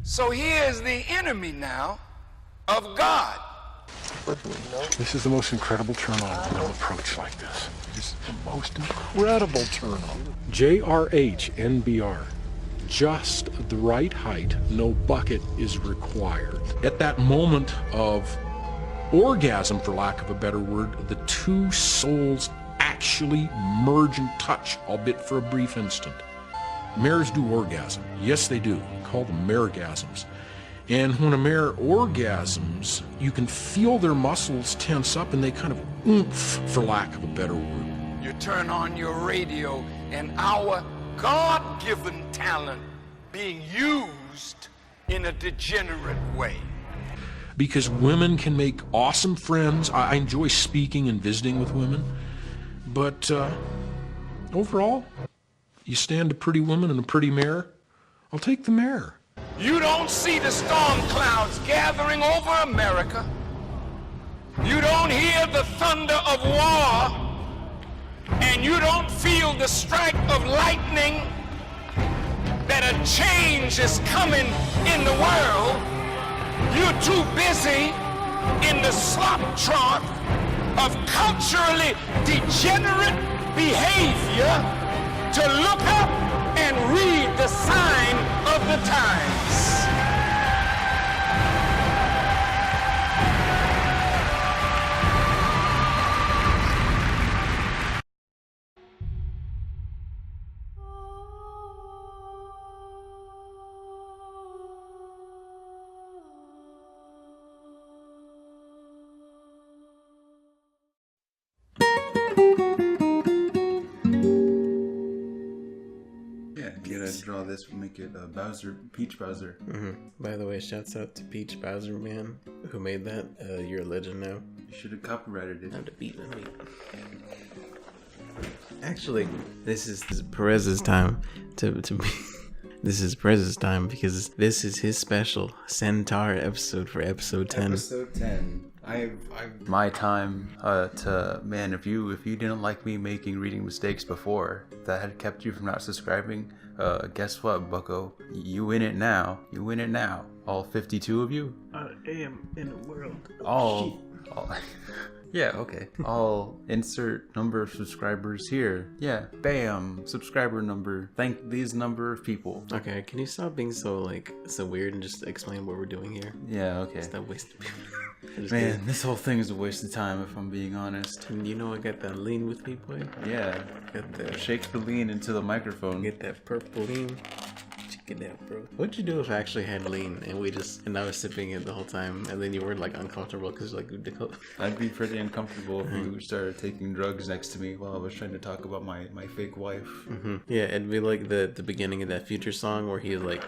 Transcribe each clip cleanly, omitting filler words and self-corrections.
So here's the enemy now of God. This is the most incredible turn-on when an approach like this. It's the most incredible turn-on. JRH NBR. Just the right height, no bucket is required. At that moment of orgasm, for lack of a better word, the two souls actually merge and touch, albeit for a brief instant. Mares do orgasm. Yes, they do. We call them maregasms. And when a mare orgasms, you can feel their muscles tense up and they kind of oomph, for lack of a better word. You turn on your radio and our God-given talent being used in a degenerate way. Because women can make awesome friends. I enjoy speaking and visiting with women. But overall, you stand a pretty woman and a pretty mare, I'll take the mare. You don't see the storm clouds gathering over America. You don't hear the thunder of war. And you don't feel the strike of lightning that a change is coming in the world. You're too busy in the slop trough of culturally degenerate behavior to look up and read the sign of the times. Draw this, we'll make it Peach Bowser. By the way, shouts out to Peach Bowser, man, who made that. You're a legend now. You should have copyrighted it. Time to beat me. Actually, this is Perez's time to be. This is Perez's time because this is his special Centaur episode for episode 10. Episode 10. My time to man. If you didn't like me reading mistakes before that had kept you from not subscribing, guess what, Bucko? You in it now. You win it now. All 52 of you. I am in the world. All yeah, okay. I'll insert number of subscribers here. Yeah, bam, subscriber number. Thank these number of people. Okay, can you stop being so weird and just explain what we're doing here? Yeah, okay. Stop wasting people. Man, this whole thing is a waste of time if I'm being honest. You know I got that lean with me, boy. Yeah, Got that. shake the lean into the microphone. Get that purple lean. Check it out, bro. What'd you do if I actually had lean and I was sipping it the whole time and then you were like uncomfortable because like I'd be pretty uncomfortable if you started taking drugs next to me while I was trying to talk about my fake wife. Yeah, it'd be like the beginning of that Future song where he like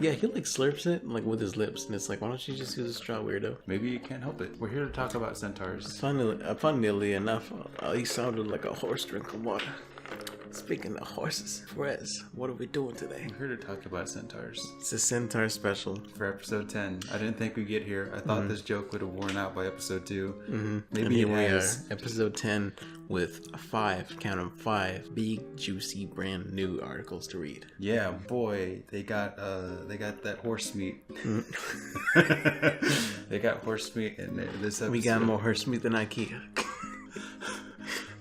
he like slurps it like with his lips and it's like, why don't you just use a straw, weirdo? Maybe you can't help it. We're here to talk about centaurs. Funnily enough, he sounded like a horse drinking water. Speaking of horses, Perez, what are we doing today? We're here to talk about centaurs. It's a Centaur special. For episode 10. I didn't think we'd get here. I thought this joke would have worn out by episode 2. Maybe it has. Episode 10 with 5 big, juicy, brand new articles to read. Yeah, boy, they got that horse meat. They got horse meat in this episode. We got more horse meat than IKEA.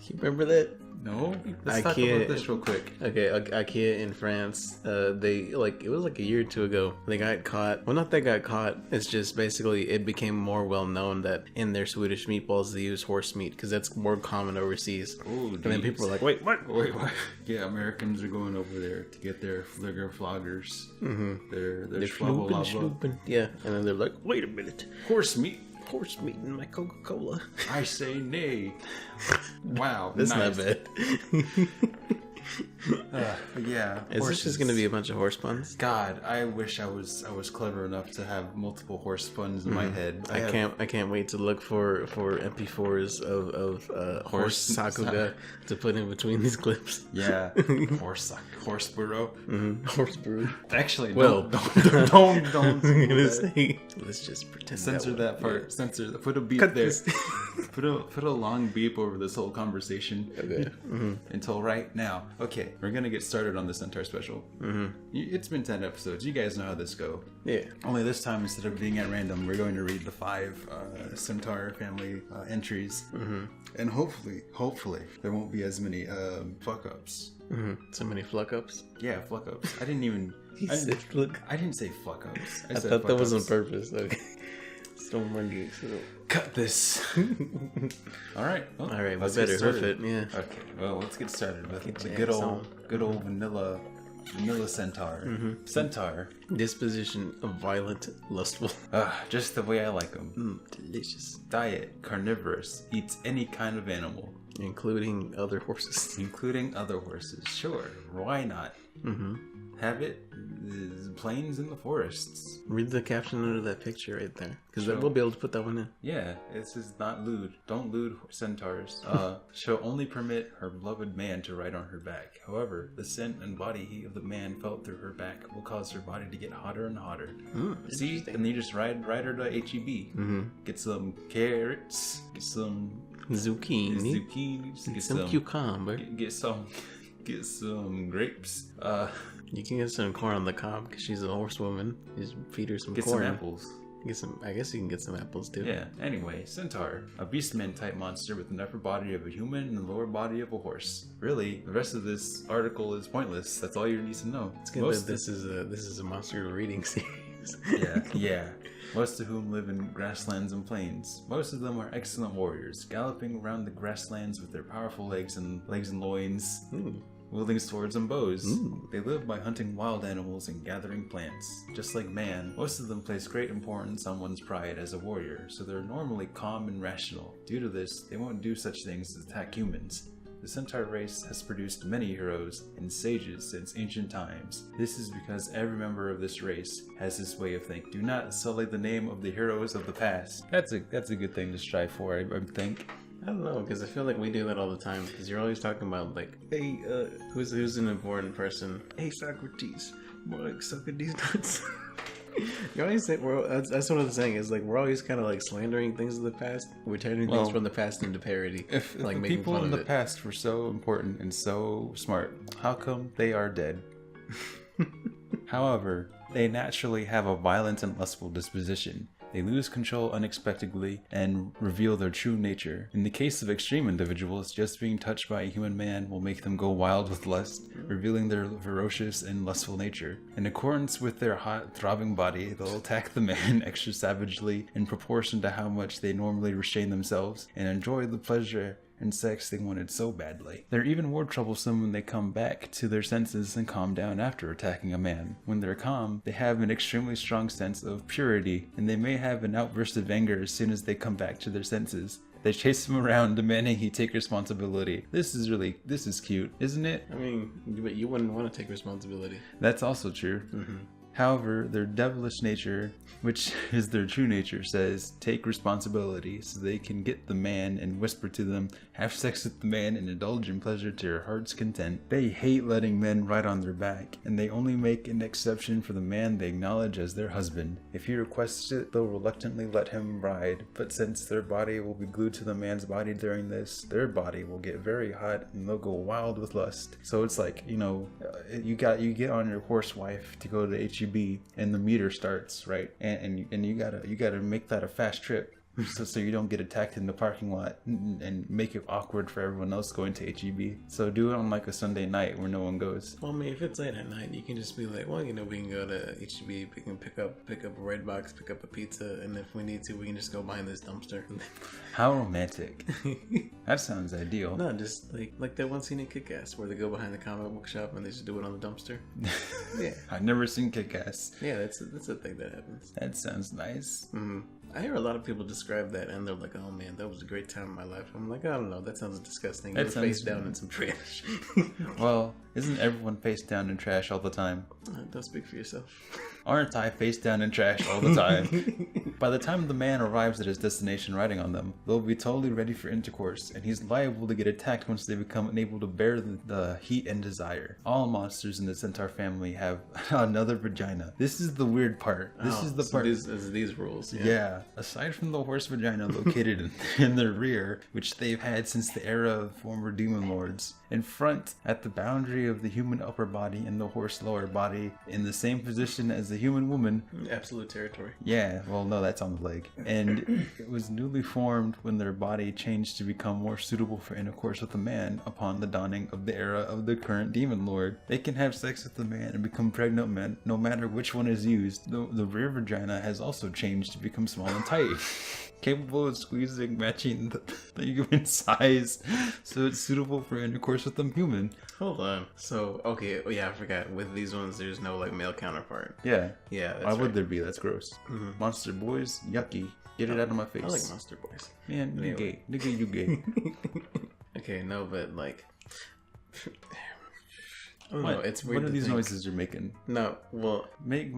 You remember that? No, let's talk about this real quick. Okay, IKEA in France, they it was like a year or two ago. They got caught. Well, not they got caught. It's just basically it became more well known that in their Swedish meatballs they use horse meat because that's more common overseas. Oh, and then people were like, wait, what? Wait, what? Yeah, Americans are going over there to get their floggers. They're slooping. Yeah, and then they're like, wait a minute, horse meat. Horse meat in my Coca-Cola. I say nay. Wow, that's nice. not bad. Yeah. Is this just gonna be a bunch of horse puns? God, I wish I was clever enough to have multiple horse puns in my head. I can't wait to look for MP4s of horse Sakuga to put in between these clips. Yeah, horse burrow. Horse brew. Actually, well, don't. I'm gonna say, let's just pretend. Censor that part. Yeah. Censor. Put a beep Cut there. This. Put a long beep over this whole conversation. Okay. Until right now. Okay. Okay, we're gonna get started on the Centaur special. It's been 10 episodes. You guys know how this go. Yeah. Only this time, instead of being at random, we're going to read the 5 Centaur family entries. And hopefully, there won't be as many fuck-ups. So many fuck-ups? Yeah, fuck-ups. I didn't say fuck-ups. I thought that was on purpose. Okay. Cut this. All right. Well, all right. Let's better get started. hoof it. Yeah. Okay. Well, let's get started with the your good ass old vanilla Centaur. Centaur. Disposition of violent, lustful. Just the way I like them. Delicious. Diet: carnivorous. Eats any kind of animal, including other horses. Sure. Why not? Habit: plains and the forests. Read the caption under that picture right there, because Sure. we'll be able to put that one in. Yeah, this is not lewd. Don't lewd centaurs. She'll only permit her beloved man to ride on her back. However, the scent and body heat of the man felt through her back will cause her body to get hotter and hotter. See? And you just ride her to HEB. Get some carrots. Get some Zucchini. Get some cucumber. Get some grapes. You can get some corn on the cob because she's a horsewoman. Just feed her some Get corn. some apples. Get some. I guess you can get some apples too. Yeah. Anyway, Centaur, a beastman type monster with an upper body of a human and a lower body of a horse. Really, the rest of this article is pointless. That's all you need to know. It's good that this is a monster reading series. Yeah. Most of whom live in grasslands and plains. Most of them are excellent warriors, galloping around the grasslands with their powerful legs and loins. Wielding swords and bows. They live by hunting wild animals and gathering plants. Just like man, most of them place great importance on one's pride as a warrior, so they're normally calm and rational. Due to this, they won't do such things as attack humans. The Centaur race has produced many heroes and sages since ancient times. This is because every member of this race has this way of thinking. Do not sully the name of the heroes of the past. That's a good thing to strive for, I think. I don't know, because I feel like we do that all the time. Because you're always talking about like, hey, who's an important person? Hey, Socrates, more like Socrates nuts. You always say that's what I'm saying. Is like we're always kind of like slandering things of the past. We're turning things from the past into parody. If like the people in the past were so important and so smart, how come they are dead? However, they naturally have a violent and lustful disposition. They lose control unexpectedly and reveal their true nature. In the case of extreme individuals, just being touched by a human man will make them go wild with lust, revealing their ferocious and lustful nature. In accordance with their hot, throbbing body, they'll attack the man extra savagely in proportion to how much they normally restrain themselves and enjoy the pleasure and sex they wanted so badly. They're even more troublesome when they come back to their senses and calm down after attacking a man. When they're calm, they have an extremely strong sense of purity, and they may have an outburst of anger as soon as they come back to their senses. They chase him around, demanding he take responsibility. This is cute, isn't it? I mean, but you wouldn't want to take responsibility. That's also true. However, their devilish nature, which is their true nature, says take responsibility so they can get the man and whisper to them, have sex with the man and indulge in pleasure to your heart's content. They hate letting men ride on their back, and they only make an exception for the man they acknowledge as their husband. If he requests it, they'll reluctantly let him ride, but since their body will be glued to the man's body during this, their body will get very hot and they'll go wild with lust. So it's like, you get on your horse wife to go to HEB and the meter starts, right? And you gotta make that a fast trip. So you don't get attacked in the parking lot and make it awkward for everyone else going to HEB. So do it on like a Sunday night where no one goes. Well, I mean, if it's late at night, you can just be like, well, we can go to HEB, we can pick up a Red Box, pick up a pizza, and if we need to, we can just go behind this dumpster. How romantic. That sounds ideal. No, just like that one scene in Kick-Ass where they go behind the comic book shop and they just do it on the dumpster. Yeah. I've never seen Kick-Ass. Yeah, that's a thing that happens. That sounds nice. I hear a lot of people describe that and they're like, oh man, that was a great time in my life. I'm like, I don't know, that sounds disgusting. You're face down in some trash. Well, isn't everyone face down in trash all the time? Don't speak for yourself. Aren't I face down in trash all the time? By the time the man arrives at his destination riding on them, they'll be totally ready for intercourse, and he's liable to get attacked once they become unable to bear the heat and desire. All monsters in the Centaur family have another vagina. This is the weird part. This is the part. These rules. Yeah. Aside from the horse vagina located in their rear, which they've had since the era of former demon lords, in front, at the boundary of the human upper body and the horse lower body, in the same position as the human woman. Absolute territory. Yeah, well, no, that's on the leg. And it was newly formed when their body changed to become more suitable for intercourse with a man upon the dawning of the era of the current demon lord. They can have sex with the man and become pregnant men, no matter which one is used. The rear vagina has also changed to become small and tight. Capable of squeezing, matching the human size, so it's suitable for intercourse with the human. Hold on. So, okay, yeah, I forgot. With these ones, there's no like male counterpart. Yeah. Yeah, that's Why right. would there be? That's gross. Monster boys, yucky. Get it out of my face. I like monster boys. Man, you Anyway. gay. Nigga, you gay. Okay, no, but like, I don't What? know. It's weird. What are to these think. noises you're making? No, well, Make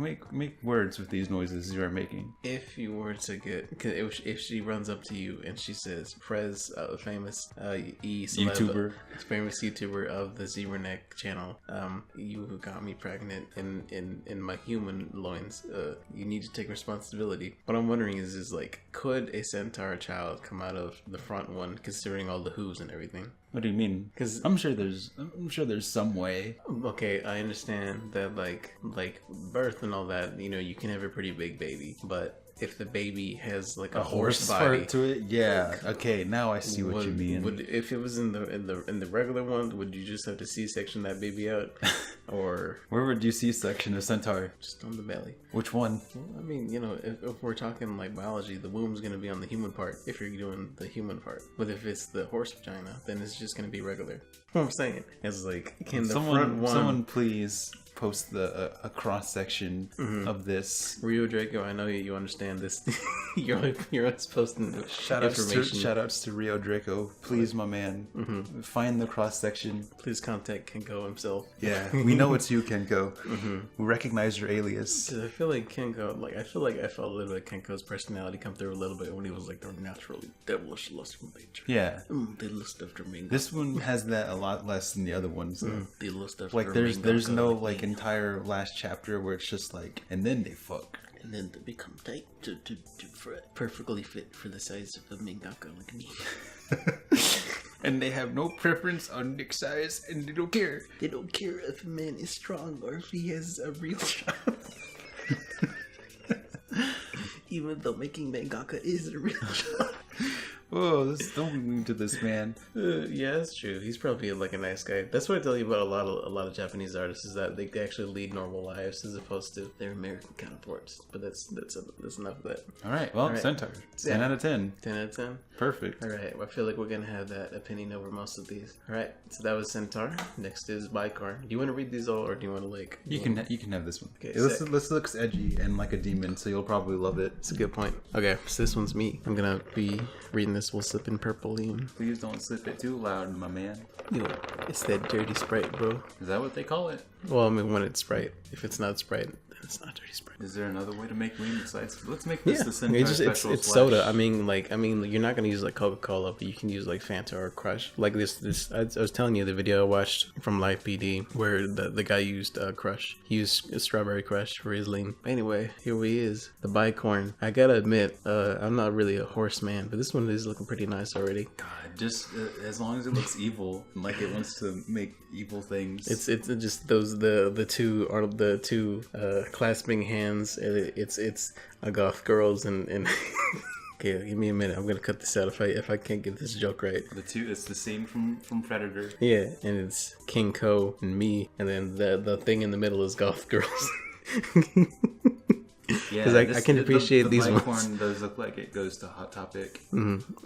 words with these noises you are making. if you were to get, cause if she runs up to you and she says, "Prez, famous YouTuber. famous YouTuber of the Zebra Neck channel, you got me pregnant in my human loins. You need to take responsibility." What I'm wondering is like, could a Centaur child come out of the front one, considering all the hooves and everything? What do you mean? 'Cause- I'm sure there's some way. Okay, I understand that like birth and all that, you know, you can have a pretty big baby, but if the baby has like a horse body part to it. Yeah. Okay. Now I see what you mean. Would if it was in the regular one, would you just have to C-section that baby out, or Where would you see section of Centaur? just on the belly? Which one? Well, I mean, you know, if we're talking like biology, the womb's gonna be on the human part if you're doing the human part. But if it's the horse vagina, then it's just gonna be regular. What I'm saying is like, can the front one? Someone please post a cross section of this. Rio Draco, I know you understand this. you're always posting information. Shout outs to Rio Draco. Please, my man, find the cross section. Please contact Kenko himself. Yeah, we know it's you, Kenko. We recognize your alias. Cause I feel like Kenko, I felt a little bit of Kenko's personality come through a little bit when he was like, "They're naturally devilish, lustful nature. Yeah, They lust after me. this one has that a lot less than the other ones. Though. They lust after Like there's me, no Gaka, like entire last chapter where it's just like, and then they fuck. and then they become tight to perfectly fit for the size of a mangaka like me. And they have no preference on dick size, and they don't care. They don't care if a man is strong or if he has a real job. Even though making mangaka is a real job. Whoa, don't be mean to this man. Yeah, that's true. He's probably like a nice guy. That's what I tell you about a lot of Japanese artists, is that they actually lead normal lives as opposed to their American counterparts. But that's enough of that. All right, well, right. Centaur, 10 out of 10. 10 out of 10. Perfect. All right, I feel like we're gonna have that opinion over most of these. All right, so that was Centaur. Next is Bicorn. Do you want to read these all, or do you want to like? You can have this one. Okay, This sick. looks edgy and like a demon, so you'll probably love it. That's a good point. Okay, so this one's me. I'm gonna be reading this while sipping purple lean. Please don't slip it too loud, my man. Yo, it's that dirty Sprite, bro. Is that what they call it? Well, I mean, when it's Sprite. If it's not Sprite, then it's not dirty Sprite. Is there another way to make lean besides? Let's make this the Centaur it's special. it's slash- soda. I mean, you're not gonna use like Coca-Cola, but you can use like Fanta or Crush. Like this. I was telling you the video I watched from Live PD where the guy used Crush. He used a strawberry Crush for his lean. Anyway, here he is, the Bicorn. I gotta admit, I'm not really a horse man, but this one is looking pretty nice already. God, just as long as it looks evil, and like it wants to make evil things. It's just the two clasping hands. It's a goth girls and okay, give me a minute. I'm gonna cut this out if I can't get this joke right. It's the same from Predator. Yeah, and it's King Ko and me, and then the thing in the middle is goth girls. Yeah, 'Cause I can appreciate these ones. Bicorn does look like it goes to Hot Topic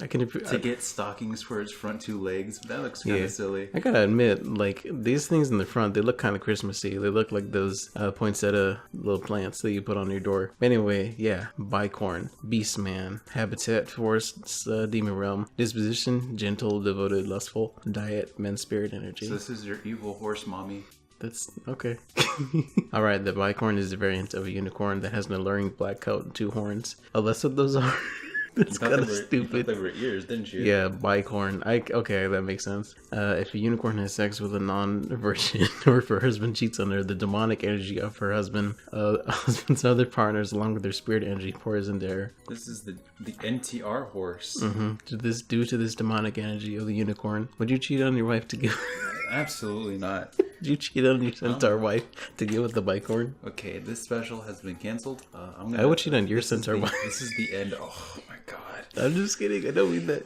I can to get stockings for its front two legs. That looks kind of silly. I gotta admit, like these things in the front, they look kind of Christmassy. They look like those poinsettia little plants that you put on your door. Anyway, yeah, Bicorn, Beastman, habitat, forests, demon realm, disposition, gentle, devoted, lustful, diet, men's spirit, energy. So this is your evil horse mommy. That's okay. Alright, the Bicorn is a variant of a unicorn that has an alluring black coat and 2 horns. Oh, that's what those are? That's kind of stupid. You thought they were ears, didn't you? Yeah, Bicorn. Okay, that makes sense. If a unicorn has sex with a non-virgin or if her husband cheats on her, the demonic energy of her husband's other partners, along with their spirit energy, pours into her. This is the NTR horse. Due to this demonic energy of the unicorn, would you cheat on your wife to give? Absolutely not. Did you cheat on your centaur wife to get with the Bicorn? Okay, this special has been canceled. I would cheat on your centaur wife. This is the end. Oh my god. I'm just kidding. I don't mean that.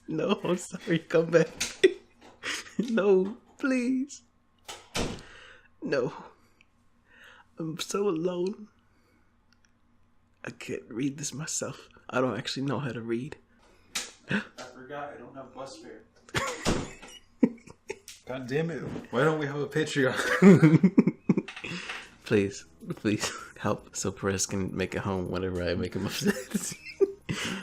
No, I'm sorry. Come back. No, please. No. I'm so alone. I can't read this myself. I don't actually know how to read. I forgot I don't have bus fare. God damn it. Why don't we have a Patreon? Please help so Perez can make it home whenever I make him upset.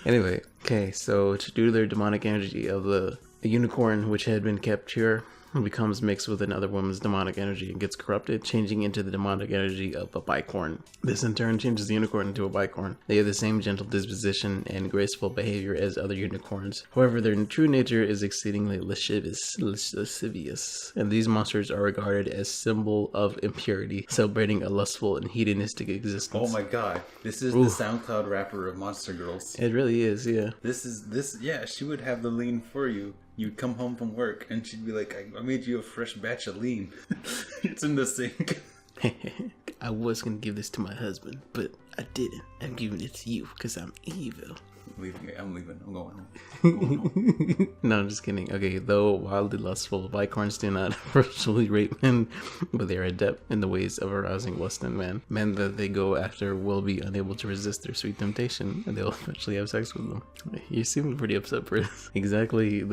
Anyway, okay, so due to their demonic energy of the unicorn, which had been kept pure, becomes mixed with another woman's demonic energy and gets corrupted, changing into the demonic energy of a Bicorn. This in turn changes the unicorn into a Bicorn. They have the same gentle disposition and graceful behavior as other unicorns. However, their true nature is exceedingly lascivious, and these monsters are regarded as symbol of impurity, celebrating a lustful and hedonistic existence. Oh my god. This is the SoundCloud rapper of Monster Girls. It really is, yeah. Yeah, she would have the lean for you. You'd come home from work and she'd be like, I made you a fresh batch of lean. It's in the sink. I was gonna give this to my husband, but I didn't. I'm giving it to you because I'm evil. I'm leaving. I'm going home. No, I'm just kidding. Okay, though wildly lustful, Bicorns do not virtually rape men, but they are adept in the ways of arousing lust in men. Men that they go after will be unable to resist their sweet temptation, and they'll eventually have sex with them. You seem pretty upset for this. Exactly,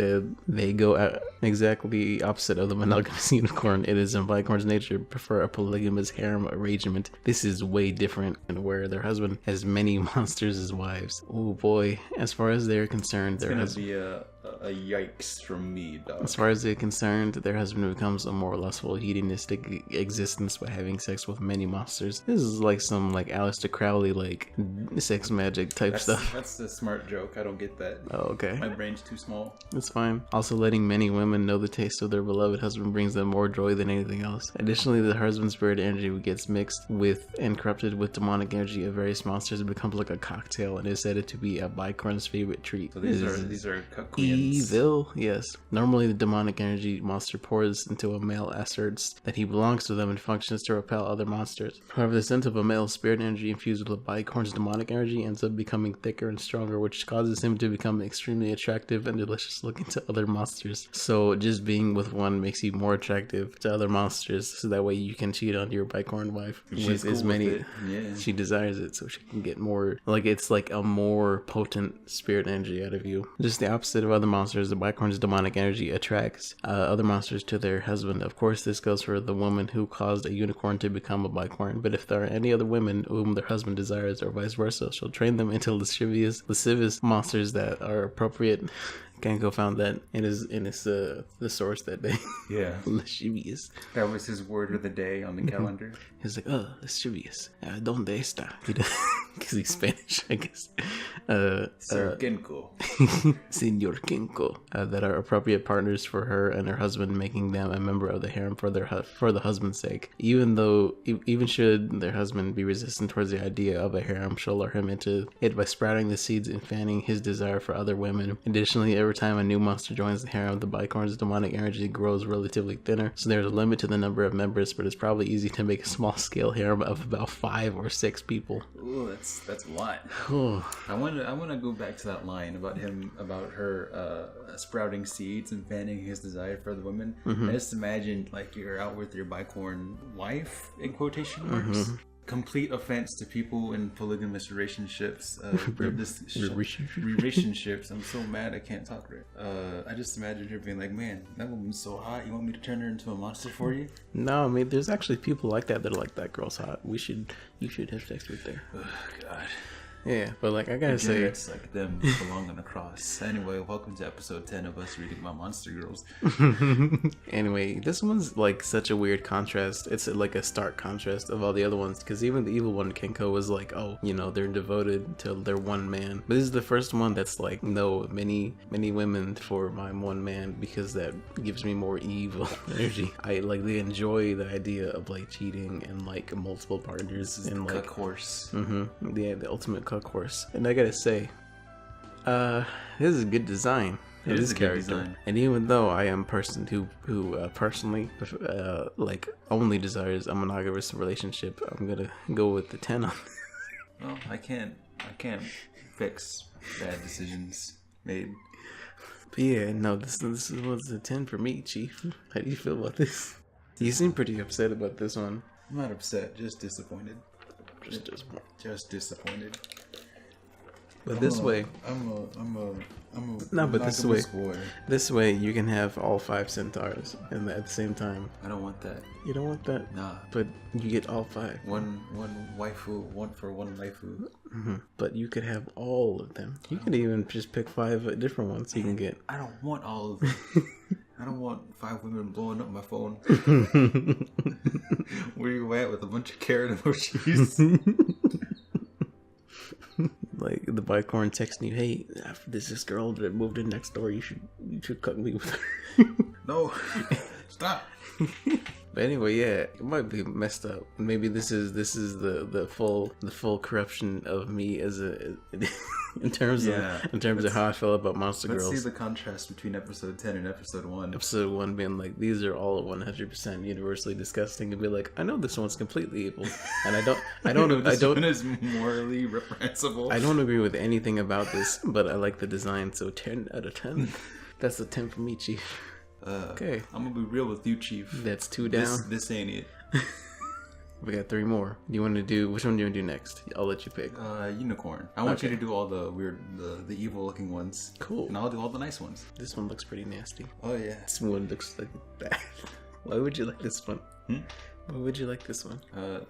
they go exactly opposite of the monogamous unicorn. It is in Bicorn's nature to prefer a polygamous harem arrangement. This is way different, and where their husband has many monsters as wives. Oh boy. As far as they're concerned, their husband be a yikes from me, dog. As far as they're concerned, their husband becomes a more lustful, hedonistic existence by having sex with many monsters. This is like some Aleister Crowley sex magic type stuff. That's a smart joke. I don't get that. Oh, okay. My brain's too small. It's fine. Also, letting many women know the taste of their beloved husband brings them more joy than anything else. Additionally, the husband's spirit energy gets mixed with and corrupted with demonic energy of various monsters. It becomes like a cocktail and is said to be a Bicorn's favorite treat. So these are queens. Evil, yes. Normally, the demonic energy monster pours into a male, asserts that he belongs to them and functions to repel other monsters. However, the scent of a male spirit energy infused with a Bicorn's demonic energy ends up becoming thicker and stronger, which causes him to become extremely attractive and delicious looking to other monsters. So, just being with one makes you more attractive to other monsters, so that way you can cheat on your Bicorn wife with as many. Yeah. She desires it, so she can get more. It's like a more potent spirit energy out of you. Just the opposite of other monsters, the Bicorn's demonic energy attracts other monsters to their husband. Of course, this goes for the woman who caused a unicorn to become a Bicorn, but if there are any other women whom their husband desires or vice versa, she'll train them into lascivious monsters that are appropriate. Kanko found that in his the source that day. Yeah. Lascivious. That was his word of the day on the calendar. He's like, lascivious. ¿Dónde está? Because he's Spanish, I guess. Sir Kenko. Senor Kenko. That are appropriate partners for her and her husband, making them a member of the harem for the husband's sake. Even should their husband be resistant towards the idea of a harem, she'll lure him into it by sprouting the seeds and fanning his desire for other women. Additionally, every time a new monster joins the harem, the Bicorn's demonic energy grows relatively thinner, so there's a limit to the number of members, but it's probably easy to make a small-scale harem of about 5 or 6 people. Ooh, that's a lot. I want to go back to that line about her sprouting seeds and fanning his desire for the women. I just imagine you're out with your Bicorn wife in quotation marks. Complete offense to people in polygamous relationships. Relationships. I'm so mad I can't talk right. I just imagine her being like, man, that woman's so hot. You want me to turn her into a monster for you? No, I mean, there's actually people like that that are like, that girl's hot. You should have sex with her. Oh, God. Yeah, but like I gotta say, Degenerates like them belong on a cross. Anyway, welcome to episode 10 of us reading about Monster Girls. anyway, this one's like such a weird contrast. It's like a stark contrast of all the other ones, because even the evil one, Kenko, was like, oh, you know, they're devoted to their one man. But this is the first one that's like, no, many women for my one man, because that gives me more evil energy. I like, they enjoy the idea of like cheating and like multiple partners and like Cuck horse. the ultimate cuck horse. And I gotta say, this is good design. It is This a good character. design. And even though I am a person who personally like only desires a monogamous relationship, I'm gonna go with the 10 on this. Well, I can't fix bad decisions made. But yeah, no, this was a 10 for me, Chief. How do you feel about this? You seem pretty upset about this one. I'm not upset, just disappointed. Just disappointed. But this way, I'm a no, but this way, boy. this way you can have all 5 centaurs, and at the same time, I don't want that. you don't want that. Nah. But you get all 5. One waifu, one for one waifu. But you could have all of them. You could even just pick 5 different ones you can get. I don't want all of them. I don't want 5 women blowing up my phone. Where you at with a bunch of carrot emojis? Like the Bicorn texting you, hey, there's this girl that moved in next door. You should cut me with her. No, stop. But anyway, yeah, it might be messed up. Maybe this is the full corruption of me as a in terms of how I feel about Monster Let's Girls. see the contrast between episode 10 and episode 1. Episode 1 being like, these are all 100% universally disgusting, and be like, I know this one's completely evil, and I don't This one is morally reprehensible. I don't agree with anything about this, but I like the design, so 10 out of 10. That's a 10 for me, Chief. Okay. I'm gonna be real with you, Chief. That's 2 down. This ain't it. We got 3 more. Do you want to do, which one do you want to do next? I'll let you pick. Unicorn. I want you Okay. to do all the weird, the evil looking ones. Cool. And I'll do all the nice ones. This one looks pretty nasty. Oh yeah. This one looks like bad. Why would you like this one? Why would you like this one?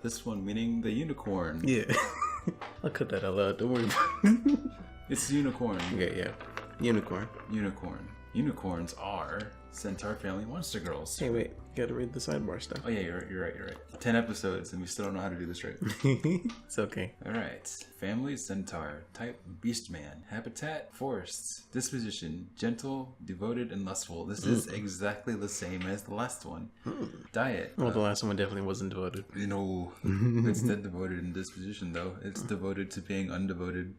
This one meaning the unicorn. Yeah. I'll cut that out loud. Don't worry about it. It's unicorn. Okay, yeah. Unicorn. Unicorn. Unicorns are Centaur family monster girls. Hey, wait. You gotta read the sidebar stuff. Oh yeah, you're right. 10 episodes and we still don't know how to do this right. It's okay. Alright. Family Centaur. Type Beastman. Habitat Forests. Disposition Gentle, devoted, and lustful. This is exactly the same as the last one. Diet. Well, the last one definitely wasn't devoted. You know, it's not devoted in disposition though. It's devoted to being undevoted.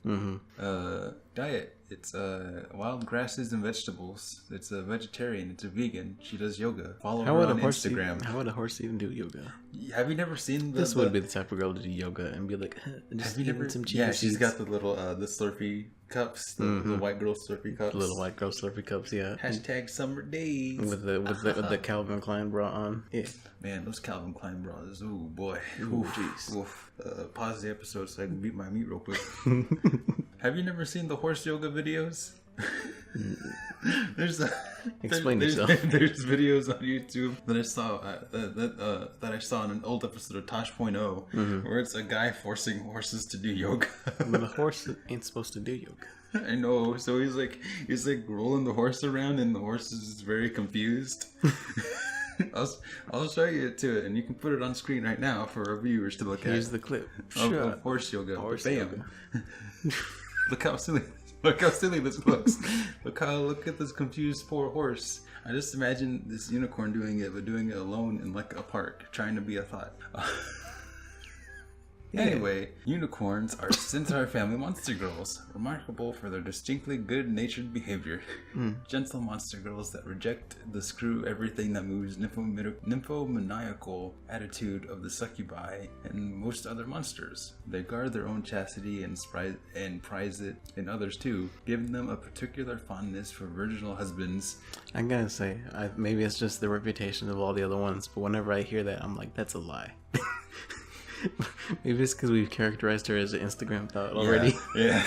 Diet. It's wild grasses and vegetables. It's a vegetarian. It's a vegan. She does yoga. Follow her on Instagram. How would a horse even do yoga? Have you never seen This would be the type of girl to do yoga and be like, just Have you never? some chia Yeah, she's seeds. got the little the Slurpee cups, the white girl Slurpee cups. Little white girl Slurpee cups, yeah. Hashtag summer days. With the Calvin Klein bra on. Yeah. Man, those Calvin Klein bras. Ooh boy. Ooh, jeez. Oof. Pause the episode so I can beat my meat real quick. Have you never seen the horse yoga videos? Explain yourself. There's videos on YouTube that I saw that I saw in an old episode of Tosh.0 where it's a guy forcing horses to do yoga. But a horse ain't supposed to do yoga. I know. So he's like rolling the horse around, and the horse is very confused. I'll show you to it, and you can put it on screen right now for our viewers to look Here's at. the clip. Of horse yoga. Horse Bam. Look how silly. Look how silly this looks. Look at this confused poor horse. I just imagine this unicorn doing it, but doing it alone in like a park, trying to be a thought. Anyway, unicorns are Centaur family monster girls, remarkable for their distinctly good-natured behavior. Gentle monster girls that reject the screw everything that moves nymphomaniacal attitude of the succubi and most other monsters. They guard their own chastity and prize it in others too, giving them a particular fondness for virginal husbands. I gotta say, maybe it's just the reputation of all the other ones, but whenever I hear that, I'm like, that's a lie. Maybe it's because we've characterized her as an Instagram thought already. Yeah.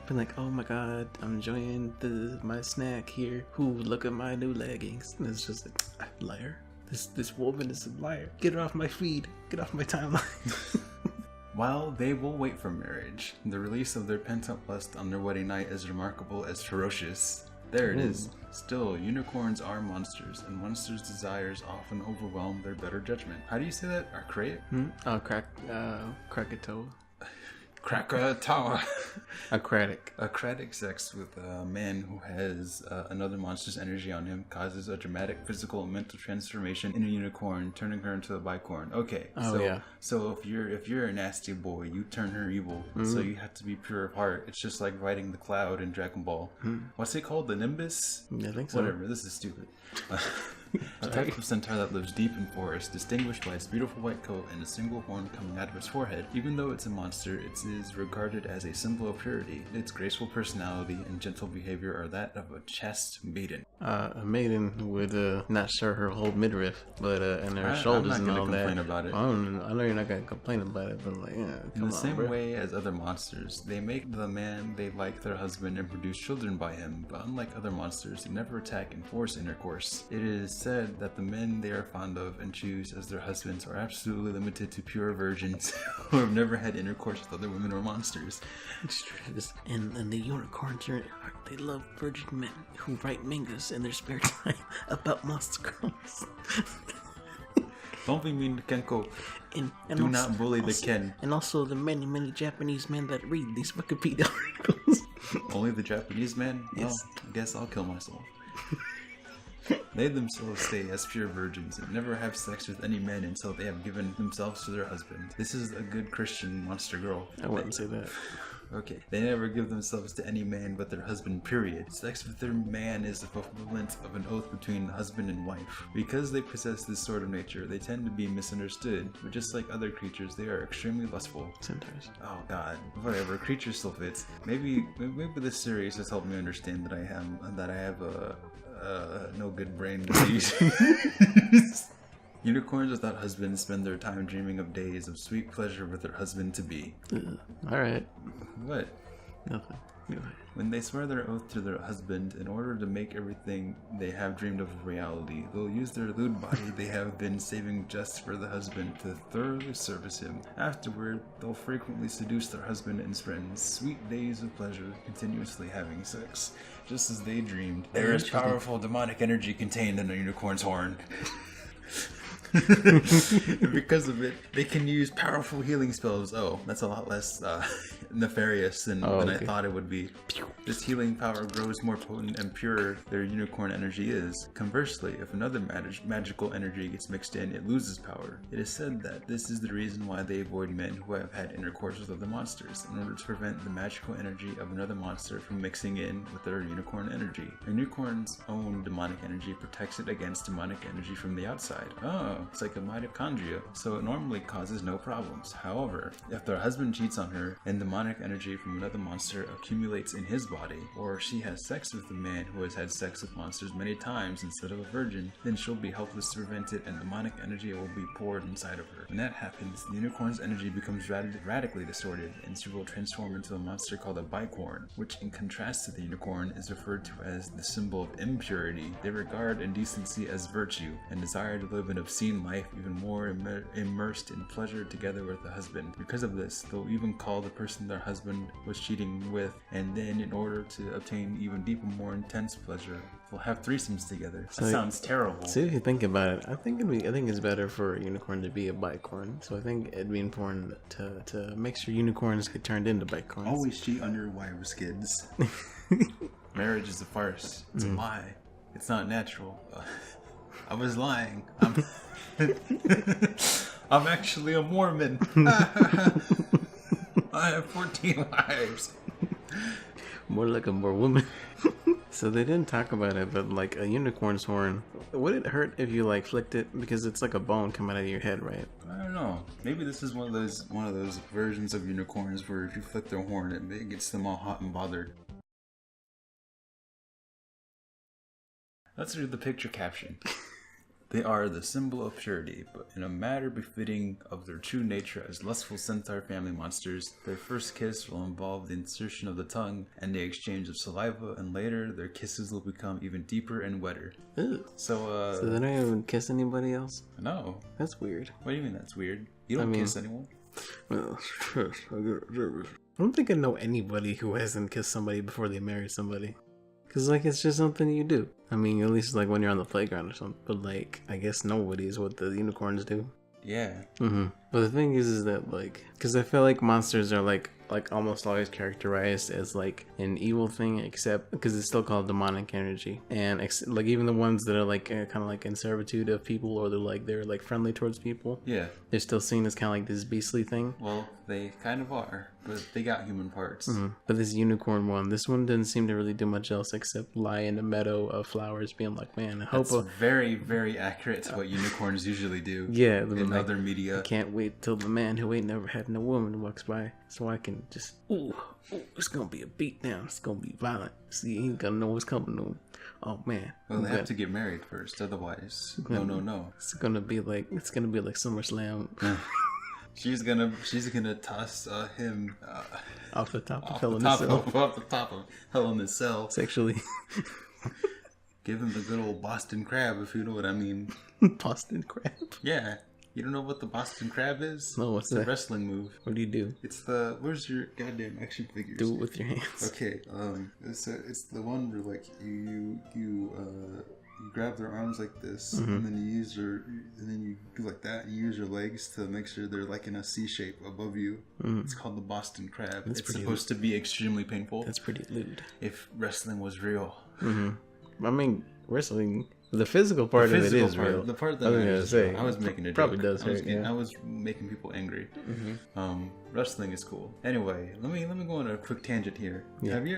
Been like, oh my god, I'm enjoying my snack here. Ooh, look at my new leggings. And it's just like, liar. This woman is a liar. Get her off my feed. Get off my timeline. While they will wait for marriage, the release of their pent-up lust on their wedding night is remarkable as ferocious. There it is. Still, unicorns are monsters, and monsters' desires often overwhelm their better judgment. How do you say that? Archaic? Krakatoa. Krakatoa. Acratic sex with a man who has another monster's energy on him causes a dramatic physical and mental transformation in a unicorn, turning her into a bicorn. Okay, so if you're a nasty boy, you turn her evil. So you have to be pure of heart. It's just like riding the cloud in Dragon Ball. What's it called? The Nimbus? I think so. Whatever. This is stupid. A type of centaur that lives deep in forest, distinguished by its beautiful white coat and a single horn coming out of its forehead. Even though it's a monster, it is regarded as a symbol of purity. Its graceful personality and gentle behavior are that of a chaste maiden. A maiden would not show her whole midriff, but and her shoulders and all that. I'm not gonna complain about it. I know you're not gonna complain about it, but like, yeah, in the same way as other monsters, they make the man they like their husband and produce children by him. But unlike other monsters, they never attack and force intercourse. It is said that the men they are fond of and choose as their husbands are absolutely limited to pure virgins who have never had intercourse with other women or monsters. And the unicorns they love virgin men who write mangas in their spare time about monster girls. Don't be mean to Kenko. And do not bully the Ken. And also the many Japanese men that read these Wikipedia articles. Only the Japanese men? Yes. Well, I guess I'll kill myself. They themselves stay as pure virgins and never have sex with any men until they have given themselves to their husband. This is a good Christian monster girl. I wouldn't say that. Okay. They never give themselves to any man but their husband, period. Sex with their man is the fulfillment of an oath between husband and wife. Because they possess this sort of nature, they tend to be misunderstood. But just like other creatures, they are extremely lustful. Centaurs. Oh god. Whatever. Creature still fits. Maybe this series has helped me understand that I have a no good brain disease. Unicorns without husbands spend their time dreaming of days of sweet pleasure with their husband-to-be. Alright. What? Nothing. When they swear their oath to their husband, in order to make everything they have dreamed of a reality, they'll use their lewd body they have been saving just for the husband to thoroughly service him. Afterward, they'll frequently seduce their husband and spend sweet days of pleasure continuously having sex, just as they dreamed. There is powerful demonic energy contained in a unicorn's horn. And because of it, they can use powerful healing spells. Oh, that's a lot less nefarious than I thought it would be. This healing power grows more potent and purer their unicorn energy is. Conversely, if another magical energy gets mixed in, it loses power. It is said that this is the reason why they avoid men who have had intercourse with other monsters, in order to prevent the magical energy of another monster from mixing in with their unicorn energy. A unicorn's own demonic energy protects it against demonic energy from the outside. Oh, it's like a mitochondria, so it normally causes no problems. However, if their husband cheats on her and demonic energy from another monster accumulates in his body, or she has sex with a man who has had sex with monsters many times instead of a virgin, then she'll be helpless to prevent it and demonic energy will be poured inside of her. When that happens, the unicorn's energy becomes radically distorted and she will transform into a monster called a Bicorn, which in contrast to the unicorn is referred to as the symbol of impurity. They regard indecency as virtue and desire to live an obscene life even more immersed in pleasure together with the husband. Because of this, they'll even call the person their husband was cheating with, and then in order to obtain even deeper, more intense pleasure, they'll have threesomes together. That sounds terrible. See, if you think about it, I think it's better for a unicorn to be a bicorn. So I think it'd be important to make sure unicorns get turned into bicorns. Always cheat on your wife's kids. Marriage is a farce. It's a lie. It's not natural. I was lying. I'm actually a Mormon. I have 14 wives. More like a more woman. So they didn't talk about it, but like a unicorn's horn, would it hurt if you like flicked it? Because it's like a bone coming out of your head, right? I don't know. Maybe this is one of those versions of unicorns where if you flick their horn, it gets them all hot and bothered. Let's read the picture caption. They are the symbol of purity, but in a manner befitting of their true nature as lustful centaur family monsters. Their first kiss will involve the insertion of the tongue and the exchange of saliva, and later their kisses will become even deeper and wetter. Ew. So they don't even kiss anybody else? No. That's weird. What do you mean that's weird? You don't kiss anyone. I don't think I know anybody who hasn't kissed somebody before they marry somebody. Cause like it's just something you do. I mean, at least like when you're on the playground or something. But like, I guess nobody is what the unicorns do. Yeah. But the thing is that like, cause I feel like monsters are like almost always characterized as like an evil thing, except because it's still called demonic energy, and like even the ones that are like kind of like in servitude of people, or they're like friendly towards people. Yeah. They're still seen as kind of like this beastly thing. Well, they kind of are, but they got human parts. But this unicorn one, this one didn't seem to really do much else except lie in a meadow of flowers, being like, man, I hope. That's very, very accurate to what unicorns usually do. Yeah, in like, other media. I can't wait till the man who ain't never had no woman walks by, so I can just it's gonna be a beatdown. It's gonna be violent. See, he ain't gonna know what's coming to him. Oh man. Well, they have to get married first, otherwise, no. It's gonna be like SummerSlam. She's gonna toss him off the top of off Hell the in a top Cell. off the top of Hell in a Cell. Sexually. Give him the good old Boston Crab, if you know what I mean. Boston Crab. Yeah. You don't know what the Boston Crab is? No, what's it's that? a wrestling move. What do you do? It's the where's your goddamn action figures? Do it with your hands. Okay, it's the one where like you grab their arms like this, and then you do like that, and you use your legs to make sure they're like in a C shape above you. It's called the Boston Crab. It's supposed to be extremely painful. That's pretty lewd. If wrestling was real. I mean, wrestling. The physical part of it is real. The part that I was making a probably joke. does hurt. I was making people angry. Wrestling is cool. Anyway, let me go on a quick tangent here. Yeah. Have you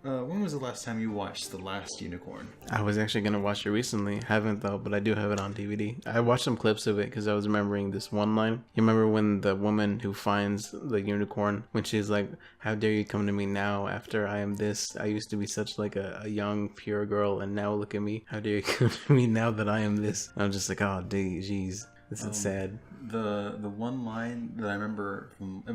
when was the last time you watched The Last Unicorn? I was actually gonna watch it recently. Haven't though, but I do have it on DVD. I watched some clips of it because I was remembering this one line. You remember when the woman who finds the unicorn, when she's like, "How dare you come to me now after I am this? I used to be such like a young pure girl, and now look at me. How dare you come to me now that I am this?" And I'm just like, oh, jeez, this is sad. The one line that I remember from I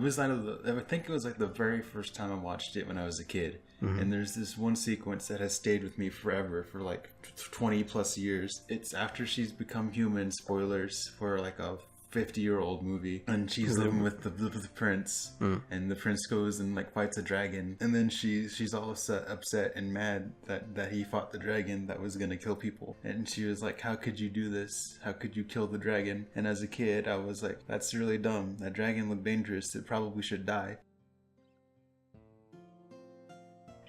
think it was like the very first time I watched it when I was a kid. And there's this one sequence that has stayed with me forever, for like 20 plus years. It's after she's become human, spoilers for like a 50-year-old movie, and she's living with the prince, and the prince goes and like fights a dragon, and then she's all upset and mad that he fought the dragon that was gonna kill people, and she was like, "How could you do this? How could you kill the dragon?" And as a kid, I was like, "That's really dumb. That dragon looked dangerous. It probably should die."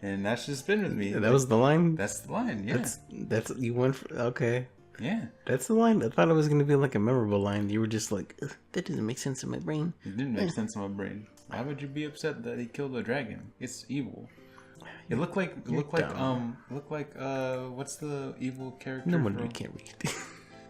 And that's just been with me. That was the line. That's the line. Yeah. That's you went for, okay. Yeah. That's the line. I thought it was going to be like a memorable line. You were just like, that doesn't make sense in my brain. It didn't make sense in my brain. Why would you be upset that he killed a dragon? It's evil. It looked like what's the evil character? No wonder you can't read.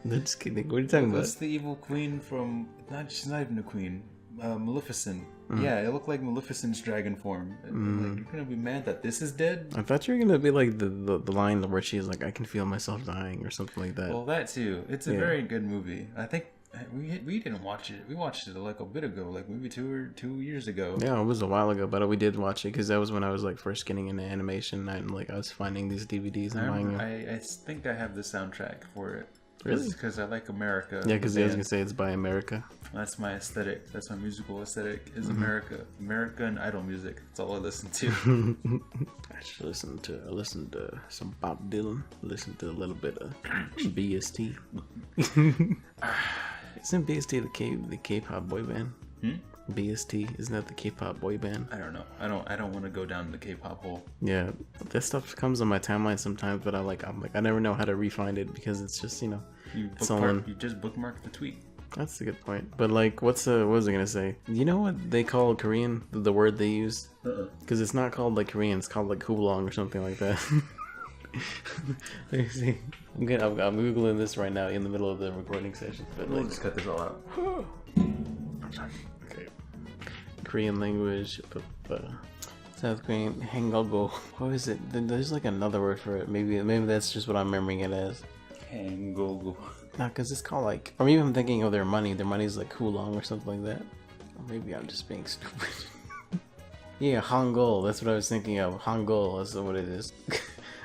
No, just kidding. What are you talking about? What's the evil queen from? She's not even a queen. Maleficent. Yeah, it looked like Maleficent's dragon form. Like, you're gonna be mad that this is dead? I thought you were gonna be like the line where she's like, "I can feel myself dying" or something like that. Well, that too. It's a very good movie. I think we didn't watch it. We watched it like a bit ago, like maybe 2 years ago. Yeah, it was a while ago, but we did watch it because that was when I was like first getting into animation, and like I was finding these DVDs and buying them. I think I have the soundtrack for it. Really? Because I like America. Yeah, because I was gonna say it's by America. That's my aesthetic. That's my musical aesthetic. Is America, America, and idol music. That's all I listen to. I should listen to some Bob Dylan. Listen to a little bit of BST. Isn't BST the K-pop boy band? BST, isn't that the K-pop boy band? I don't know. I don't want to go down the K-pop hole. Yeah, that stuff comes on my timeline sometimes, but I'm like I never know how to re-find it because it's just you just bookmark the tweet. That's a good point. But like, what was I gonna say? You know what they call Korean? The word they use? Because it's not called like Korean. It's called like Hulong or something like that. Let me see. I'm googling this right now in the middle of the recording session. But We'll just cut this all out. I'm sorry. Okay. Korean language. South Korean Hangulgo. What is it? There's like another word for it. Maybe that's just what I'm remembering it as. Hangulgo. No, because it's called like, or maybe I'm thinking of their money. Their money's like Hulong or something like that. Or maybe I'm just being stupid. Yeah, Hangul. That's what I was thinking of. Hangul. That's what it is.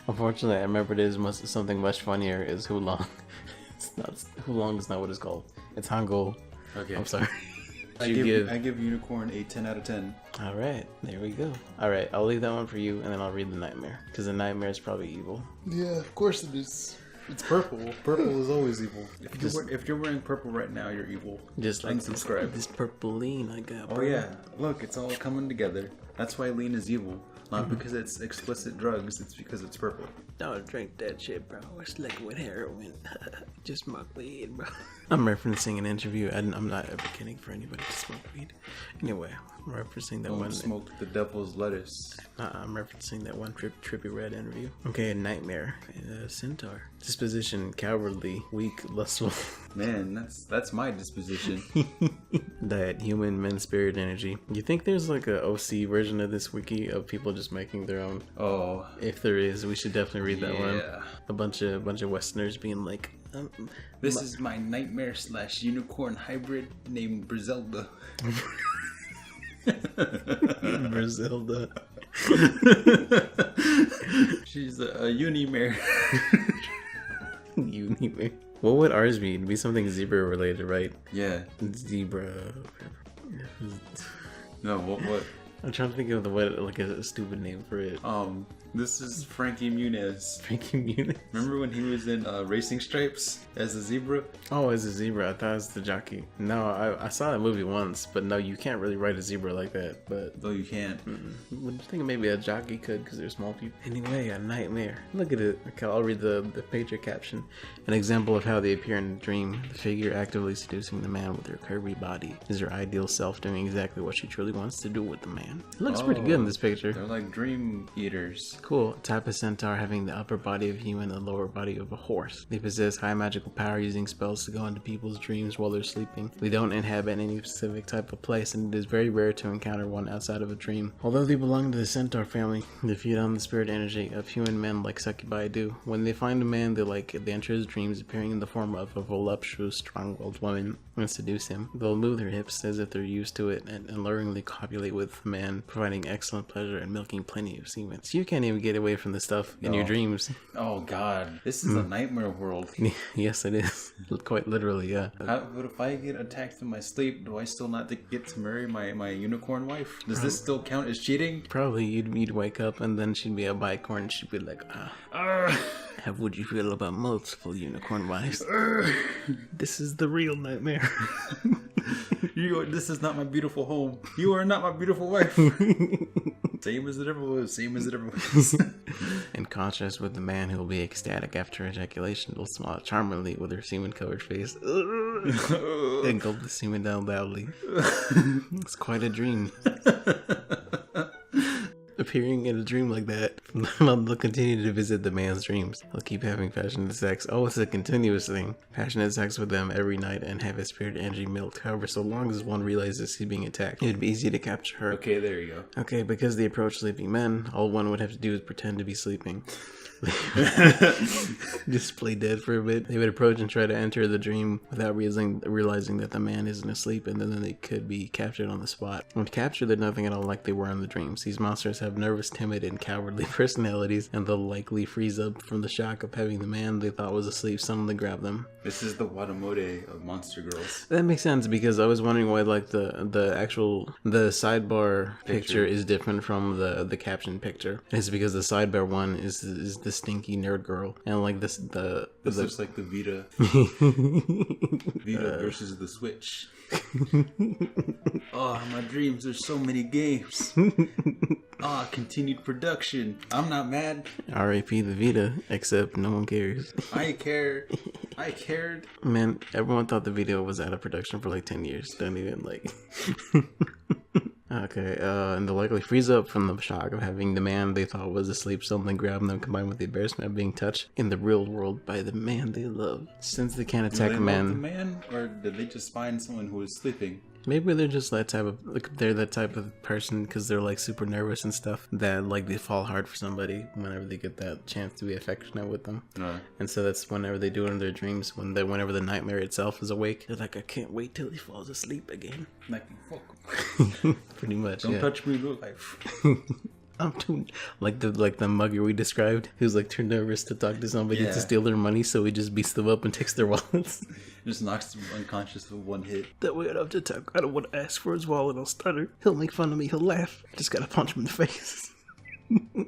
Unfortunately, I remember it is something much funnier. Is Hulong. It's not. Hulong is not what it's called. It's Hangul. Okay. I'm sorry. I give Unicorn a 10 out of 10. All right, there we go. All right, I'll leave that one for you, and then I'll read the Nightmare, because the Nightmare is probably evil. Yeah, of course it is. It's purple. Purple is always evil. If you're wearing purple right now, you're evil. Just like unsubscribe. This purple lean I got. Oh yeah, look, it's all coming together. That's why lean is evil. Not because it's explicit drugs, it's because it's purple. Don't drink that shit, bro. It's liquid heroin. Just smoke weed, bro. I'm referencing an interview. I'm not advocating for anybody to smoke weed. Anyway, I'm referencing that one. Smoke the devil's lettuce. I'm referencing that one Trippy Red interview. Okay, Nightmare. Centaur. Disposition, cowardly, weak, lustful. Man, that's my disposition. That human men spirit energy. You think there's like a OC version of this wiki of people just making their own? Oh, if there is, we should definitely read that one. Yeah. A bunch of Westerners being like, this is my nightmare / unicorn hybrid named Brazilda. Brazilda. She's a unimare. Unimare. What would ours be? It'd be something zebra related, right? Yeah. Zebra. No, what? I'm trying to think of like a stupid name for it. This is Frankie Muniz. Frankie Muniz. Remember when he was in Racing Stripes as a zebra? Oh, as a zebra. I thought it was the jockey. No, I saw that movie once, but no, you can't really write a zebra like that. But though you can't. Would you think maybe a jockey could, because they're small people? Anyway, a nightmare. Look at it. Okay, I'll read the picture caption. An example of how they appear in a dream. The figure actively seducing the man with her curvy body is her ideal self doing exactly what she truly wants to do with the man. It looks pretty good in this picture. They're like dream eaters. Cool. Type of centaur having the upper body of a human and the lower body of a horse. They possess high magical power using spells to go into people's dreams while they're sleeping. They don't inhabit any specific type of place, and it is very rare to encounter one outside of a dream. Although they belong to the centaur family, they feed on the spirit energy of human men like succubi do. When they find a man they enter his dreams appearing in the form of a voluptuous, strong-willed woman and seduce him. They'll move their hips as if they're used to it and alluringly copulate with the man, providing excellent pleasure and milking plenty of semen. So you can't even get away from this stuff in your dreams. Oh god, this is a nightmare world. Yes, it is. Quite literally, yeah. But if I get attacked in my sleep, do I still not get to marry my unicorn wife? Does this still count as cheating? Probably you'd wake up and then she'd be a bicorn and she'd be like, how would you feel about multiple unicorn wives? This is the real nightmare. This is not my beautiful home. You are not my beautiful wife. Same as it ever was. Same as it ever was. In contrast with the man who will be ecstatic after ejaculation, will smile charmingly with her semen-covered face and gulp the semen down loudly. It's quite a dream. Appearing in a dream like that, they'll continue to visit the man's dreams. They'll keep having passionate sex. Oh, it's a continuous thing. Passionate sex with them every night and have his spirit energy milked. However, so long as one realizes he's being attacked, it'd be easy to capture her. Okay, there you go. Okay, because they approach sleeping men, all one would have to do is pretend to be sleeping. Just play dead for a bit. They would approach and try to enter the dream without realizing that the man isn't asleep, and then they could be captured on the spot. When captured, they're nothing at all like they were in the dreams. These monsters have nervous, timid, and cowardly personalities, and they'll likely freeze up from the shock of having the man they thought was asleep suddenly grab them. This is the Watamode of monster girls. That makes sense, because I was wondering why like the sidebar picture is different from the caption picture. It's because the sidebar one is the stinky nerd girl, and like this looks like the Vita versus the Switch. Oh, my dreams, there's so many games. Continued production. I'm not mad. R.I.P. the Vita, except no one cares. I cared. Man, everyone thought the Vita was out of production for like 10 years. Don't even like. Okay, and they'll likely freeze up from the shock of having the man they thought was asleep suddenly grab them, combined with the embarrassment of being touched in the real world by the man they love. Since they can't attack a man, love the man, or did they just find someone who was sleeping? Maybe they're just that type of they're that type of person because they're like super nervous and stuff that like they fall hard for somebody whenever they get that chance to be affectionate with them. And so that's whenever they do it in their dreams, whenever the nightmare itself is awake, they're like, I can't wait till he falls asleep again. Like, fuck. Pretty much. Don't touch me, real life. I'm too like the mugger we described, who's like too nervous to talk to somebody to steal their money, so he just beats them up and takes their wallets. Just knocks him unconscious with one hit. That way I don't have to talk. I don't want to ask for his wallet. I'll stutter. He'll make fun of me. He'll laugh. I just gotta punch him in the face.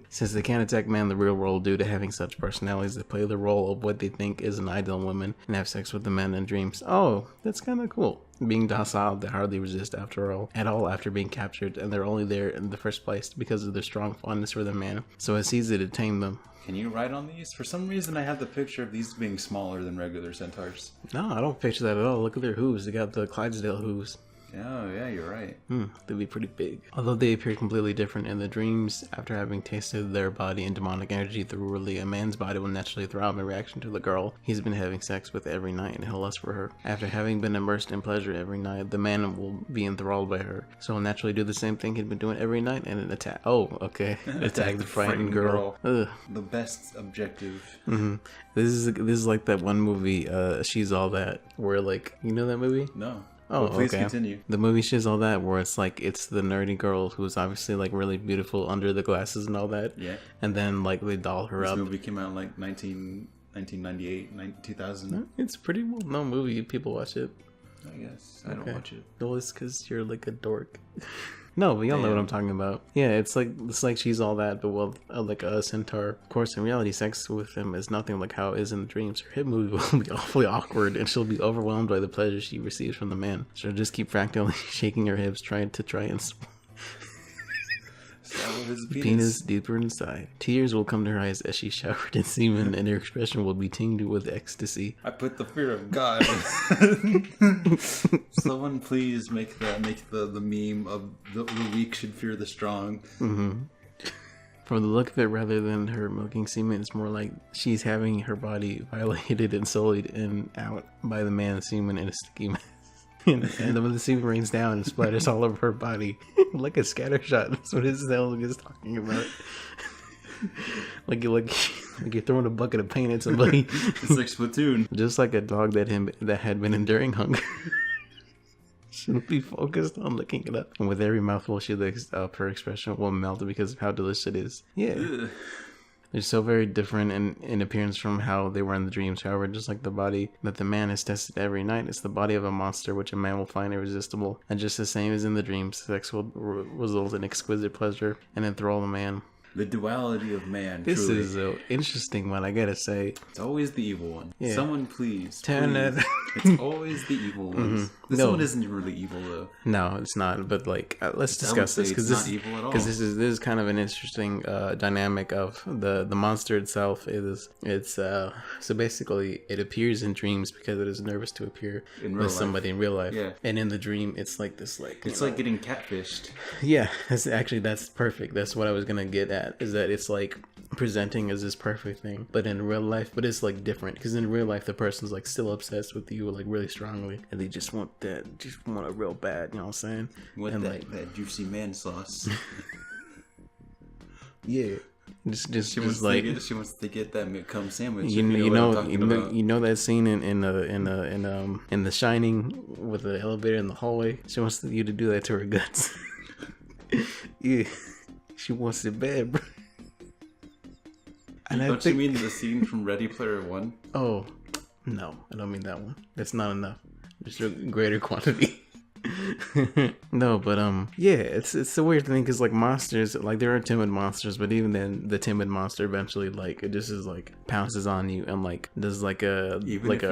Since they can't attack men in the real world due to having such personalities that play the role of what they think is an ideal woman and have sex with the men in dreams. Oh, that's kind of cool. Being docile, they hardly resist at all after being captured, and they're only there in the first place because of their strong fondness for the man, so it's easy to tame them. Can you write on these? For some reason I have the picture of these being smaller than regular centaurs. No, I don't picture that at all. Look at their hooves. They got the Clydesdale hooves. Oh, yeah, you're right. They'd be pretty big. Although they appear completely different in the dreams, after having tasted their body and demonic energy thoroughly, a man's body will naturally throb in reaction to the girl he's been having sex with every night, and he'll lust for her. After having been immersed in pleasure every night, the man will be enthralled by her, so he'll naturally do the same thing he'd been doing every night and attack. Oh, okay. Attack the frightened girl. Ugh. The best objective. This is like that one movie, She's All That, where like, you know that movie? No. Oh, well, please okay. continue. The movie She's All That, where it's like, it's the nerdy girl who's obviously like really beautiful under the glasses and all that. Yeah. And then like they doll her up. This movie came out in like 1998, 2000. It's a pretty well known movie. People watch it. I guess. I don't watch it. Well, it's because you're like a dork. No, but y'all know what I'm talking about. Yeah, it's like She's All That, but well, like a centaur. Of course, in reality, sex with him is nothing like how it is in the dreams. Her hip movie will be awfully awkward, and she'll be overwhelmed by the pleasure she receives from the man. She'll just keep fractally shaking her hips, trying and His penis deeper inside. Tears will come to her eyes as she's showered in semen, and her expression will be tinged with ecstasy. I put the fear of God. Someone please make the meme of the weak should fear the strong. From the look of it, rather than her milking semen, it's more like she's having her body violated and sullied and out by the man's semen in a sticky mess. And when the semen rains down and splatters all over her body, like a scatter shot. That's what his sound is talking about. like you're throwing a bucket of paint at somebody. It's like Splatoon. Just like a dog that had been enduring hunger. She'll be focused on licking it up. And with every mouthful she licks up, her expression will melt because of how delicious it is. Yeah. Ugh. They're so very different in appearance from how they were in the dreams. However, just like the body that the man has tested every night, it's the body of a monster which a man will find irresistible. And just the same as in the dreams, sex will result in exquisite pleasure and enthrall the man. The duality of man. This truly. is an interesting one, I gotta say. It's always the evil one. Yeah. Someone please. Turn it. It's always the evil ones. This one isn't really evil though. No, it's not. But like, let's discuss this because this is kind of an interesting dynamic of the monster itself. So basically it appears in dreams because it is nervous to appear with somebody in real life. Yeah. And in the dream, it's like this it's like getting catfished. Yeah, that's perfect. That's what I was gonna get at. Is that it's like presenting as this perfect thing, but in real life, but it's like different because in real life the person's like still obsessed with you like really strongly, and they just want it real bad. You know what I'm saying? With that juicy man sauce. Yeah. She wants to get that McCum sandwich. You know that scene in The Shining with the elevator in the hallway. She wants you to do that to her guts. Yeah. She wants it bad, bro. And Don't you mean the scene from Ready Player One? Oh, no, I don't mean that one. That's not enough. Just a greater quantity. No, but yeah, it's a weird thing because like monsters, like there are timid monsters, but even then the timid monster eventually like it just is like pounces on you and like does like a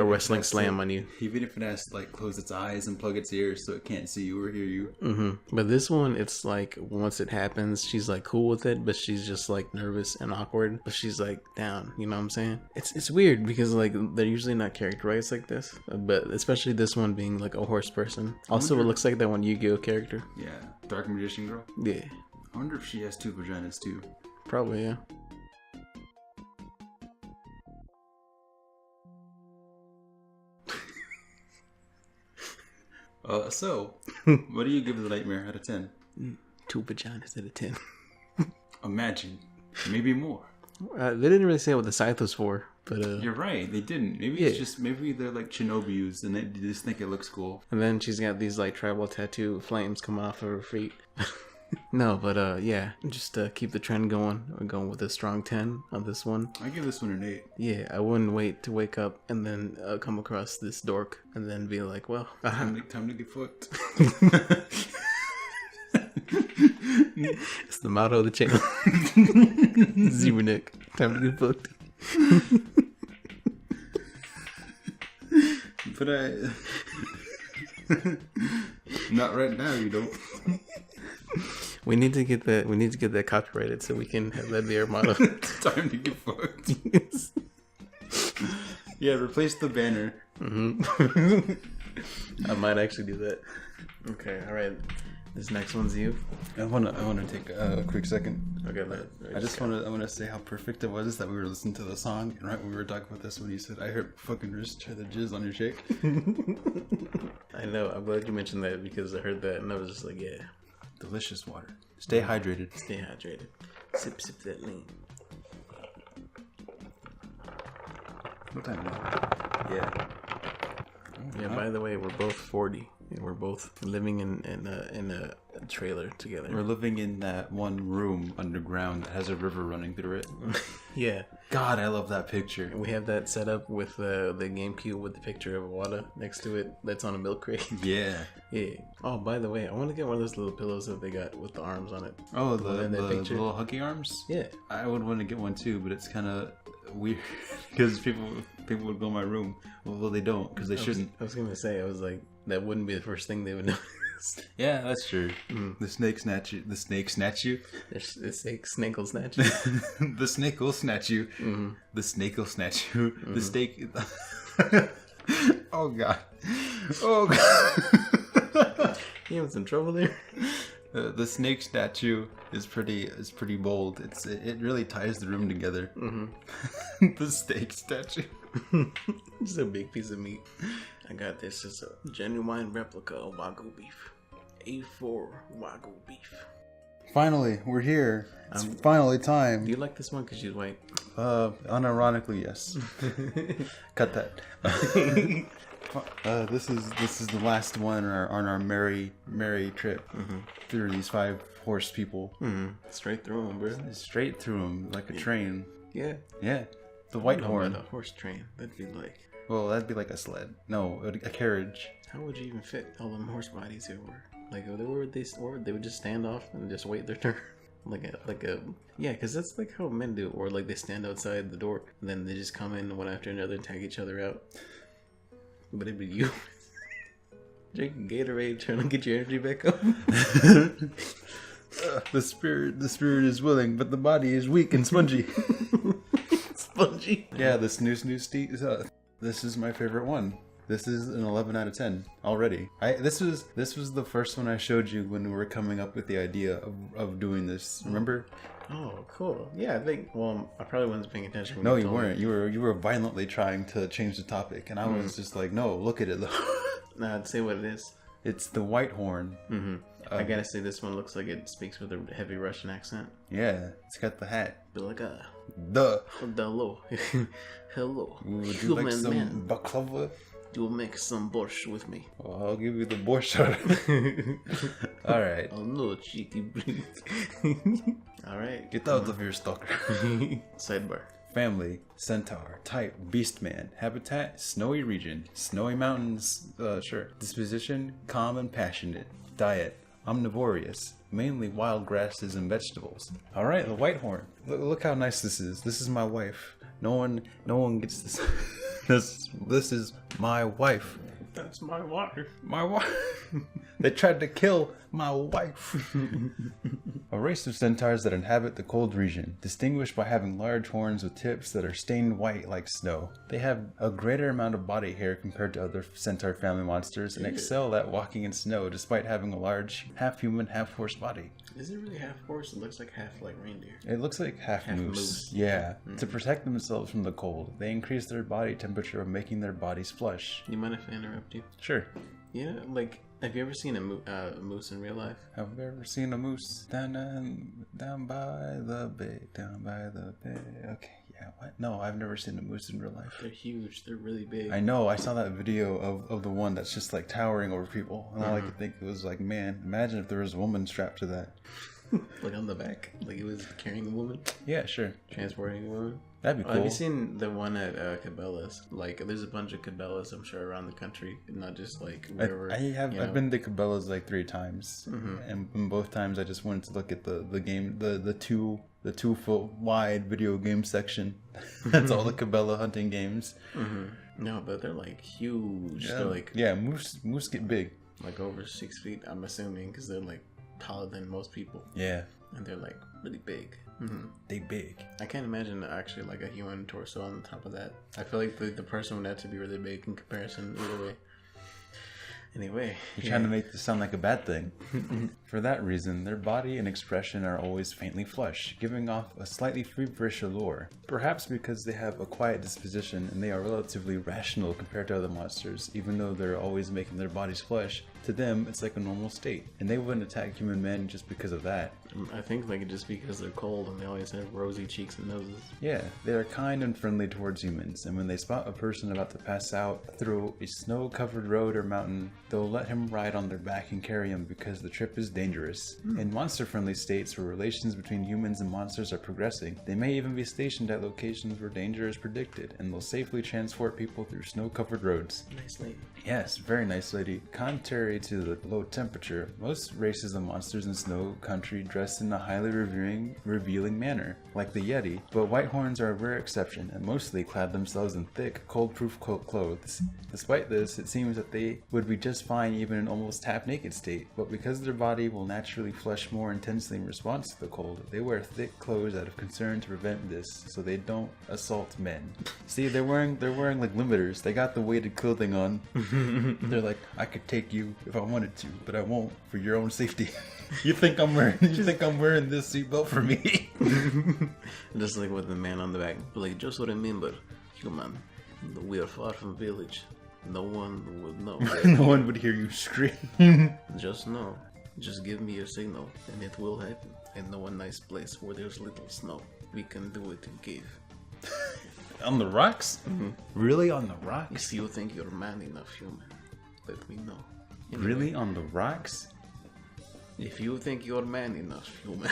wrestling slam on you. Even if it has to like close its eyes and plug its ears so it can't see you or hear you. But this one, it's like once it happens, she's like cool with it, but she's just like nervous and awkward. But she's like down, you know what I'm saying? It's weird because like they're usually not characterized like this, but especially this one being like a horse person. Also, it looks like that one Yu-Gi-Oh character. Yeah, Dark Magician Girl. Yeah. I wonder if she has two vaginas too. Probably, yeah. So, what do you give The Nightmare out of 10? 2 vaginas out of 10. Imagine. Maybe more. They didn't really say what the scythe was for, but you're right, they didn't. Maybe it's just they're like Shinobis and they just think it looks cool. And then she's got these like tribal tattoo flames coming off of her feet. No, but yeah, just keep the trend going. We're going with a strong 10 on this one. I give this one an 8. Yeah, I wouldn't wait to wake up and then come across this dork and then be like, well, Time to get fucked. it's the motto of the channel. Zero Nick. Time to get fucked. But not right now, you don't. We need to get that. We need to get that copyrighted so we can have that be our motto. Time to get fucked. Yeah, replace the banner. Mm-hmm. I might actually do that. Okay, all right. This next one's you. I wanna take a quick second. Okay, I wanna say how perfect it was that we were listening to the song, and right when we were talking about this, when you said, "I heard fucking Riz try the jizz on your shake." I know. I'm glad you mentioned that because I heard that and I was just like, yeah. Delicious water. Stay hydrated. Stay hydrated. Sip that lean. What time is it? Yeah. Yeah. By the way, we're both 40. And we're both living in a trailer together. We're living in that one room underground that has a river running through it. Yeah. God, I love that picture. We have that set up with the GameCube with the picture of Wada next to it that's on a milk crate. Yeah. Yeah. Oh, by the way, I want to get one of those little pillows that they got with the arms on it. Oh, the little huggy arms? Yeah. I would want to get one too, but it's kind of weird because people would go in my room. Well, they don't because they shouldn't. I was going to say, I was like, that wouldn't be the first thing they would notice. Yeah, that's true. The snake snatch you. The snake snatch you. The snake will snatch you. The snake will snatch you. Mm-hmm. The snake will snatch you. Mm-hmm. The steak. Oh god. Oh god. You having some trouble there? The snake statue is pretty bold. It really ties the room together. Mm-hmm. The steak statue. Just a big piece of meat. I got this. It's a genuine replica of Wagyu beef. A4 Wagyu beef. Finally, we're here. It's finally time. Do you like this one because she's white? Unironically, yes. Cut that. This is the last one on our merry trip through these 5 horse people. Mm-hmm. Straight through them, bro. Straight through them like a train. Yeah. Yeah. The white horn. A horse train. That'd be like. Well, that'd be like a sled. No, a carriage. How would you even fit all them horse bodies here? Like, they would just stand off and just wait their turn. Yeah, because that's like how men do. Or like they stand outside the door, and then they just come in one after another and tag each other out. But it'd be you drinking Gatorade, trying to get your energy back up. The spirit is willing, but the body is weak and spongy. Spongy. Yeah, this new Steve. This is my favorite one. This is an 11 out of 10 already. This was the first one I showed you when we were coming up with the idea of doing this. Remember? Oh, cool. Yeah, I think. Well, I probably wasn't paying attention. When no, you weren't. You were violently trying to change the topic, and I was just like, no, look at it. Nah, I'd say what it is. It's the white horn. Mm-hmm. I gotta say, this one looks like it speaks with a heavy Russian accent. Yeah, it's got the hat. But like hello. Hello. Would you like some baklava? You'll make some borscht with me. Well, I'll give you the borscht. All right. Oh no, cheeky breed. All right. Get out of here, stalker. Sidebar. Family, Centaur, type, Beastman, habitat, snowy region, snowy mountains, sure. Disposition, calm and passionate. Diet, omnivorous, mainly wild grasses and vegetables. All right, the white horn. Look how nice this is. This is my wife. No one gets this. This is my wife. That's my wife. My wife. They tried to kill my wife. A race of centaurs that inhabit the cold region, distinguished by having large horns with tips that are stained white like snow. They have a greater amount of body hair compared to other centaur family monsters and excel at walking in snow despite having a large, half-human, half-horse body. Is it really half horse? It looks like half like reindeer. It looks like half moose. Yeah. To protect themselves from the cold, they increase their body temperature by making their bodies flush. You mind if I interrupt you? Sure. Yeah, like, have you ever seen a moose in real life? Have you ever seen a moose down by the bay? Okay, yeah. Yeah, what? No, I've never seen a moose in real life. They're huge. They're really big. I know. I saw that video of the one that's just like towering over people, and all I could think was like, man, imagine if there was a woman strapped to that. Like on the back, like he was carrying a woman. Yeah, sure. Transporting a woman. That'd be cool. Have you seen the one at Cabela's? Like, there's a bunch of Cabela's, I'm sure, around the country, not just like wherever. I've been to Cabela's like 3 times, and both times I just wanted to look at the game, the 2-foot wide video game section. That's all the Cabela hunting games. No, but they're like huge. Yeah, They're like moose get big. like over 6 feet. I'm assuming because they're like taller than most people. Yeah, And they're like really big. they big. I can't imagine actually like a human torso on top of that. I feel like the person would have to be really big in comparison either way. Anyway, You're trying to make this sound like a bad thing. For that reason, their body and expression are always faintly flush, giving off a slightly feverish allure. Perhaps because they have a quiet disposition and they are relatively rational compared to other monsters, even though they're always making their bodies flesh. To them, it's like a normal state, and they wouldn't attack human men just because of that. I think like just because they're cold and they always have rosy cheeks and noses. Yeah, they are kind and friendly towards humans, and when they spot a person about to pass out through a snow-covered road or mountain, they'll let him ride on their back and carry him because the trip is dangerous. In monster-friendly states where relations between humans and monsters are progressing, they may even be stationed at locations where danger is predicted, and they'll safely transport people through snow-covered roads. Nice lady. Yes, very nice lady. Contrary to the low temperature, most races of monsters in snow country dress in a highly revealing manner, like the Yeti, but Whitehorns are a rare exception and mostly clad themselves in thick, cold-proof clothes. Despite this, it seems that they would be just fine even in almost half-naked state, but because their body will naturally flush more intensely in response to the cold, they wear thick clothes out of concern to prevent this, so they don't assault men. See, they're wearing like limiters. They got the weighted clothing on. They're like, I could take you if I wanted to, but I won't for your own safety. You think I'm wearing this seatbelt for me? Just like with the man on the back. Like, just remember, human, we are far from village. No one would know. No one would hear you scream. Just know. Just give me a signal, and it will happen. I know a nice place where there's little snow. We can do it in cave. On the rocks? Really, on the rocks? If you think you're man enough, human, let me know. Anyway, Really, on the rocks? if you think you're man enough, human.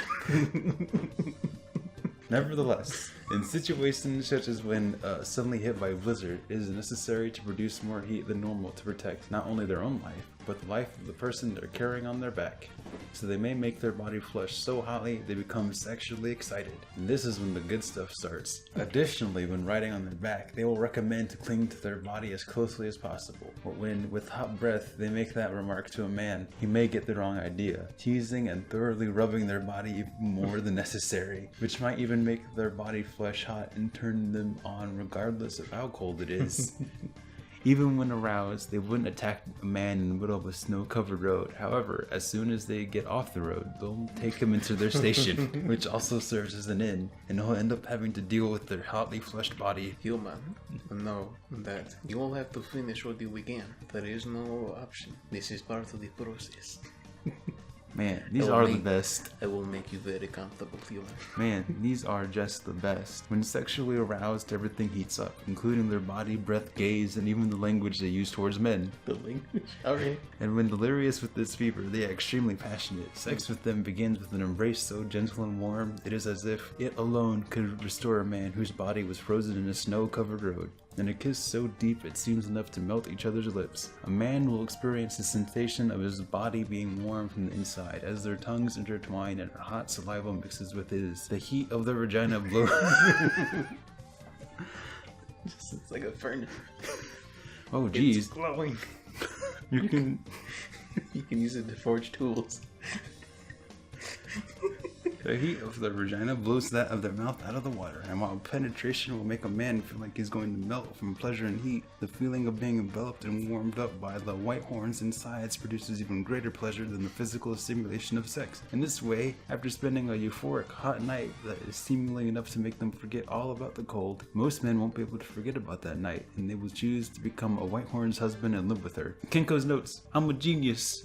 Nevertheless, in situations such as when suddenly hit by a blizzard, it is necessary to produce more heat than normal to protect not only their own life, but the life of the person they're carrying on their back. So they may make their body flush so hotly they become sexually excited. And this is when the good stuff starts. Additionally, when riding on their back, they will recommend to cling to their body as closely as possible. But when, with hot breath, they make that remark to a man, he may get the wrong idea, teasing and thoroughly rubbing their body even more than necessary, which might even make their body flesh hot and turn them on regardless of how cold it is. Even when aroused, they wouldn't attack a man in the middle of a snow-covered road. However, as soon as they get off the road, they'll take him into their station, which also serves as an inn, and he'll end up having to deal with their hotly flushed body. Human, know that you will have to finish what you began. There is no option. This is part of the process. Man, these are the best. I will make you very comfortable, human. Man, these are just the best. When sexually aroused, everything heats up, including their body, breath, gaze, and even the language they use towards men. The language? Okay. And when delirious with this fever, they are extremely passionate. Sex with them begins with an embrace so gentle and warm, it is as if it alone could restore a man whose body was frozen in a snow-covered road. And a kiss so deep it seems enough to melt each other's lips. A man will experience the sensation of his body being warm from the inside as their tongues intertwine and her hot saliva mixes with his. The heat of their vagina blows. It's like a furnace. Oh geez. It's glowing. You can use it to forge tools. The heat of their vagina blows that of their mouth out of the water, and while penetration will make a man feel like he's going to melt from pleasure and heat, the feeling of being enveloped and warmed up by the white horns insides produces even greater pleasure than the physical stimulation of sex. In this way, after spending a euphoric hot night that is seemingly enough to make them forget all about the cold, most men won't be able to forget about that night, and they will choose to become a white horn's husband and live with her. Kenko's notes: I'm a genius.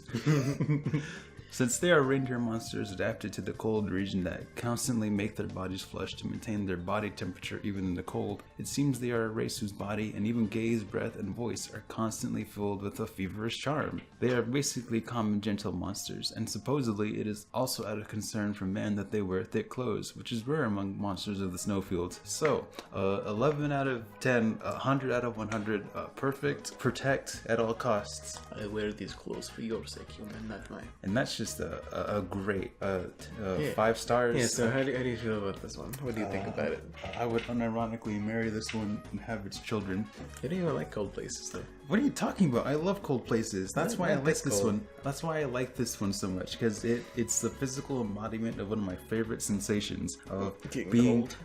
Since they are reindeer monsters adapted to the cold region that constantly make their bodies flush to maintain their body temperature even in the cold, it seems they are a race whose body and even gaze, breath, and voice are constantly filled with a feverish charm. They are basically calm and gentle monsters, and supposedly it is also out of concern for men that they wear thick clothes, which is rare among monsters of the snowfields. So, 11 out of 10, 100 out of 100, perfect, protect at all costs. I wear these clothes for your sake, human, not mine. And that's just a great 5 stars. Yeah, so how do you feel about this one? What do you think about it? I would unironically marry this one and have its children. I don't even like cold places, though. What are you talking about? I love cold places. That's why I like this cold. one. That's why I like this one so much, because it's the physical embodiment of one of my favorite sensations of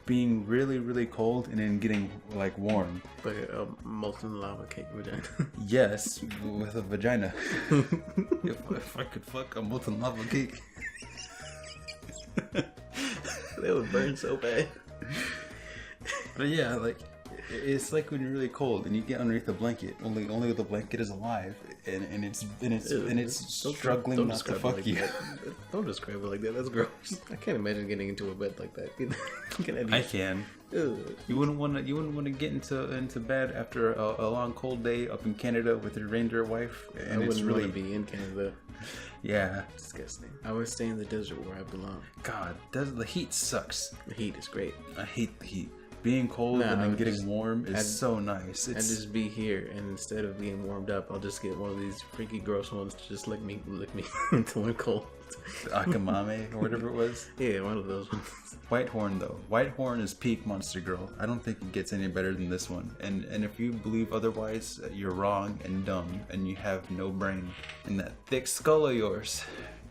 being really, really cold and then getting like warm. Like a molten lava cake vagina. Yes, with a vagina. if I could fuck a molten lava cake. They would burn so bad. But yeah, like it's like when you're really cold and you get underneath the blanket. Only the blanket is alive, and it's struggling not to fuck you. Don't describe it like that. That's gross. I can't imagine getting into a bed like that. I can. You wouldn't want to get into bed after a long cold day up in Canada with your reindeer wife, and I it's wouldn't really want to be in Canada. Yeah, Disgusting. I would stay in the desert where I belong. God, the heat sucks. The heat is great. I hate the heat. Being cold and then getting warm is so nice. I'd just be here, and instead of being warmed up, I'll just get one of these freaky gross ones to just lick me until I'm cold. Akamame or whatever it was. Yeah, one of those ones. Whitehorn though. Whitehorn is peak Monster Girl. I don't think it gets any better than this one. And if you believe otherwise, you're wrong and dumb, and you have no brain. And that thick skull of yours.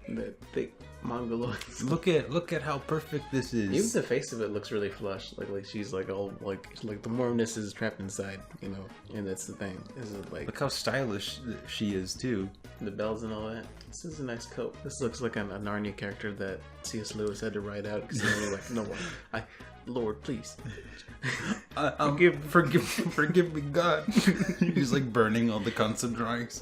That thick mongoloid. Look at how perfect this is. Even the face of it looks really flush. Like she's like all like the warmness is trapped inside, you know. And that's the thing. Is it like look how stylish she is too. The bells and all that. This is a nice coat. This looks like a Narnia character that C.S. Lewis had to write out because he was like, no one. Lord, please. Forgive me, God. He's like burning all the concept drawings.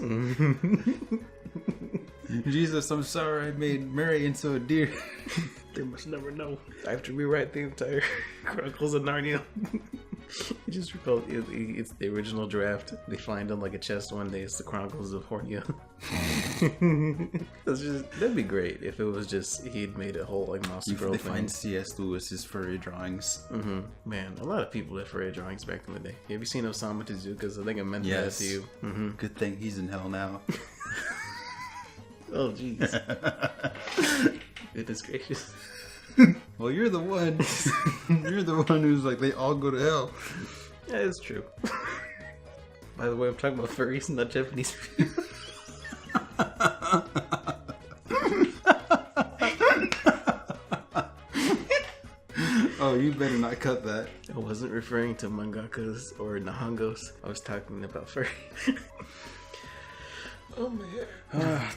Jesus, I'm sorry I made Mary into a deer. They must never know. I have to rewrite the entire Chronicles of Narnia. It just recalled it's the original draft. They find on like a chest one day. It's the Chronicles of Hornia. That'd be great if it was just he'd made a whole like Monster Girl they thing. find C.S. Lewis's furry drawings. Man, a lot of people had furry drawings back in the day. Have you seen Osamu Tezuka's? I think I mentioned that to you. Good thing he's in hell now. Oh jeez. Goodness gracious. Well, you're the one. You're the one who's like, they all go to hell. Yeah, it's true. By the way, I'm talking about furries, not Japanese people. Oh, you better not cut that. I wasn't referring to mangakas or nihongos. I was talking about furry. Oh man.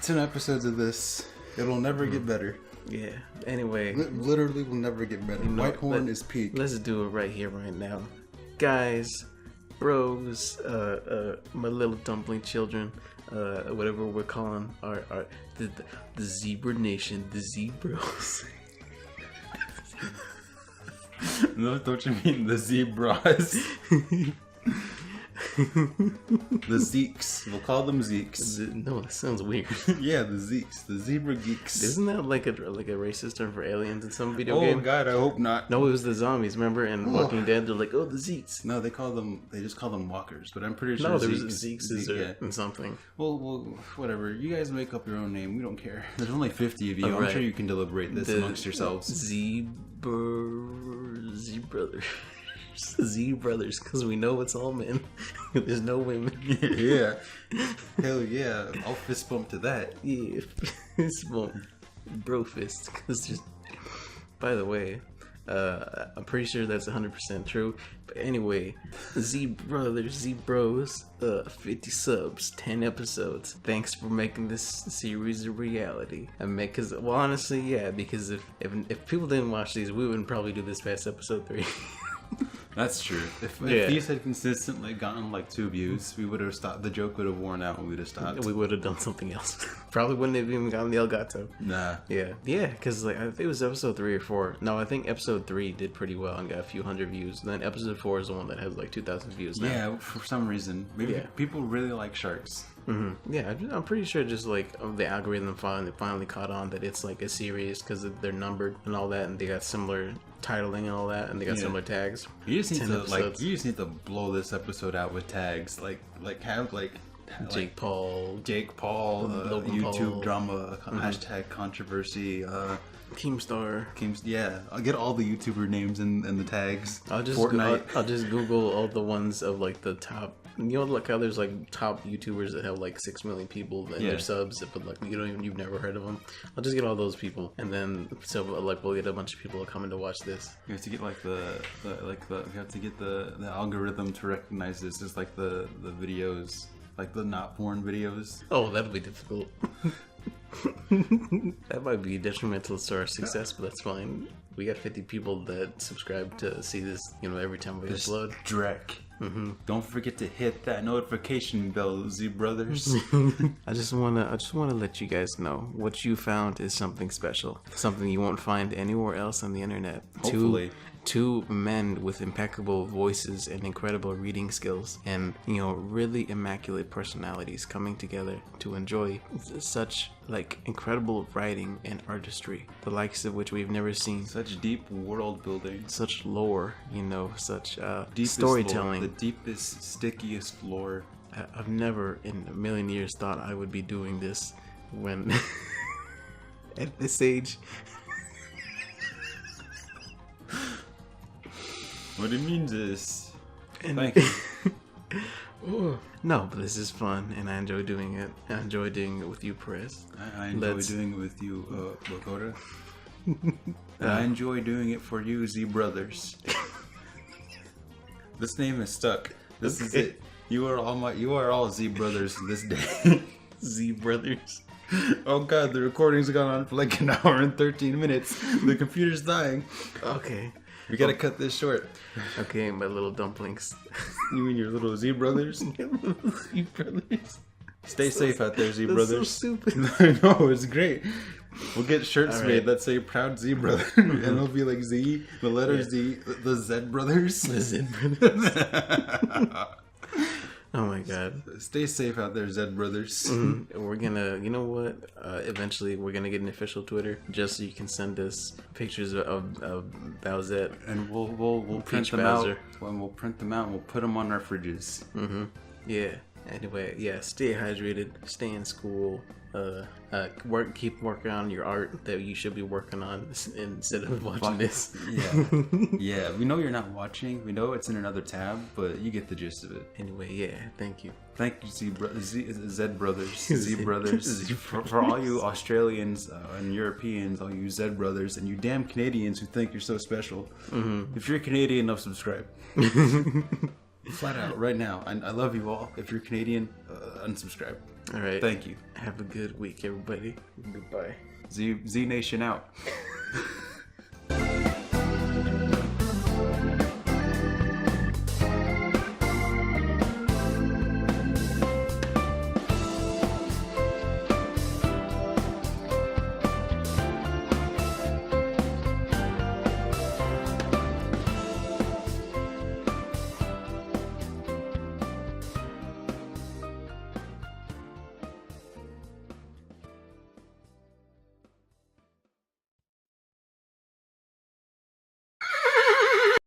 10 episodes of this. It'll never get better. Yeah. Anyway. Literally will never get better. Whitehorn is peak. Let's do it right here, right now. Guys, bros, my little dumpling children, whatever we're calling the Zebra Nation, the Zebros. No, don't you mean the zebras? The Zeeks. We'll call them Zeeks. No, that sounds weird. Yeah, the Zeeks. The Zebra Geeks. Isn't that like a racist term for aliens in some video game? Oh god, I hope not. No, it was the zombies, remember? And Walking Dead, they're like, oh, the Zeeks. No, they just call them walkers, but I'm pretty sure no, there was a Zeeks and something. Well, whatever. You guys make up your own name. We don't care. There's only 50 of you. I'm sure you can deliberate this amongst yourselves. Z brothers, because we know it's all men. There's no women. Yeah. Hell yeah. I'll fist bump to that. Yeah. Fist bump. Bro fist. Cause just... By the way, I'm pretty sure that's 100% true. But anyway, Z brothers, Z bros, 50 subs, 10 episodes. Thanks for making this series a reality. Because honestly, yeah, because if people didn't watch these, we wouldn't probably do this past episode 3. That's true. If these had consistently gotten like 2 views, we would have stopped. The joke would have worn out and we would have stopped. We would have done something else. Probably wouldn't have even gotten the Elgato. Nah. Yeah, because like I think it was episode 3 or 4. No, I think episode 3 did pretty well and got a few hundred views. And then episode 4 is the one that has like 2,000 views now. Yeah, for some reason, maybe people really like sharks. Yeah, I'm pretty sure just like the algorithm finally caught on that it's like a series because they're numbered and all that, and they got similar titling and all that, and they got similar tags. You just need to blow this episode out with tags, like have Jake Paul, Logan YouTube Paul. drama, hashtag controversy, Keemstar. I'll get all the YouTuber names and the tags. I'll just Google all the ones of like the top. You know, like how there's like top YouTubers that have like 6 million people in their subs, but like you've never heard of them. I'll just get all those people, and then we'll get a bunch of people coming to watch this. You have to get like the algorithm to recognize this as like the videos, like the not porn videos. Oh, that'll be difficult. That might be detrimental to our success, but that's fine. We got 50 people that subscribe to see this, every time we upload. Drek. Don't forget to hit that notification bell, Z Brothers. I just wanna let you guys know what you found is something special, something you won't find anywhere else on the internet. Hopefully. Two men with impeccable voices and incredible reading skills, and really immaculate personalities coming together to enjoy such like incredible writing and artistry, the likes of which we've never seen. Such deep world building, such lore, such deepest storytelling. Lore, the deepest, stickiest lore. I've never in a million years thought I would be doing this when at this age. What it means is, thank you. No, but this is fun, and I enjoy doing it. I enjoy doing it with you, Perez. I enjoy doing it with you, Lakota. I enjoy doing it for you, Z Brothers. This name is stuck. This is it. You are all Z Brothers this day. Z Brothers. Oh god, the recording's gone on for like an hour and 13 minutes. The computer's dying. Okay. We gotta cut this short. Okay, my little dumplings. You mean your little Z Brothers? Z Brothers. Stay safe out there, Z Brothers. So stupid. I know, it's great. We'll get shirts made that say "Proud Z Brother," and it'll be like Z, the letter Z, the Z Brothers. The Z Brothers. Oh my god. Stay safe out there, Z Brothers. We're gonna, eventually we're gonna get an official Twitter just so you can send us pictures of Bowsette. And we'll print them out. When we'll print them out, and we'll put them on our fridges. Yeah. Anyway, stay hydrated, stay in school, keep working on your art that you should be working on instead of watching this. Yeah. We know you're not watching. We know it's in another tab, but you get the gist of it. Anyway, thank you. Thank you, Z Brothers, Z Brothers. For all you Australians and Europeans, all you Z Brothers, and you damn Canadians who think you're so special. If you're Canadian, no, subscribe. Flat out, right now. I love you all. If you're Canadian, unsubscribe. All right. Thank you. Have a good week, everybody. Goodbye. Z Nation out.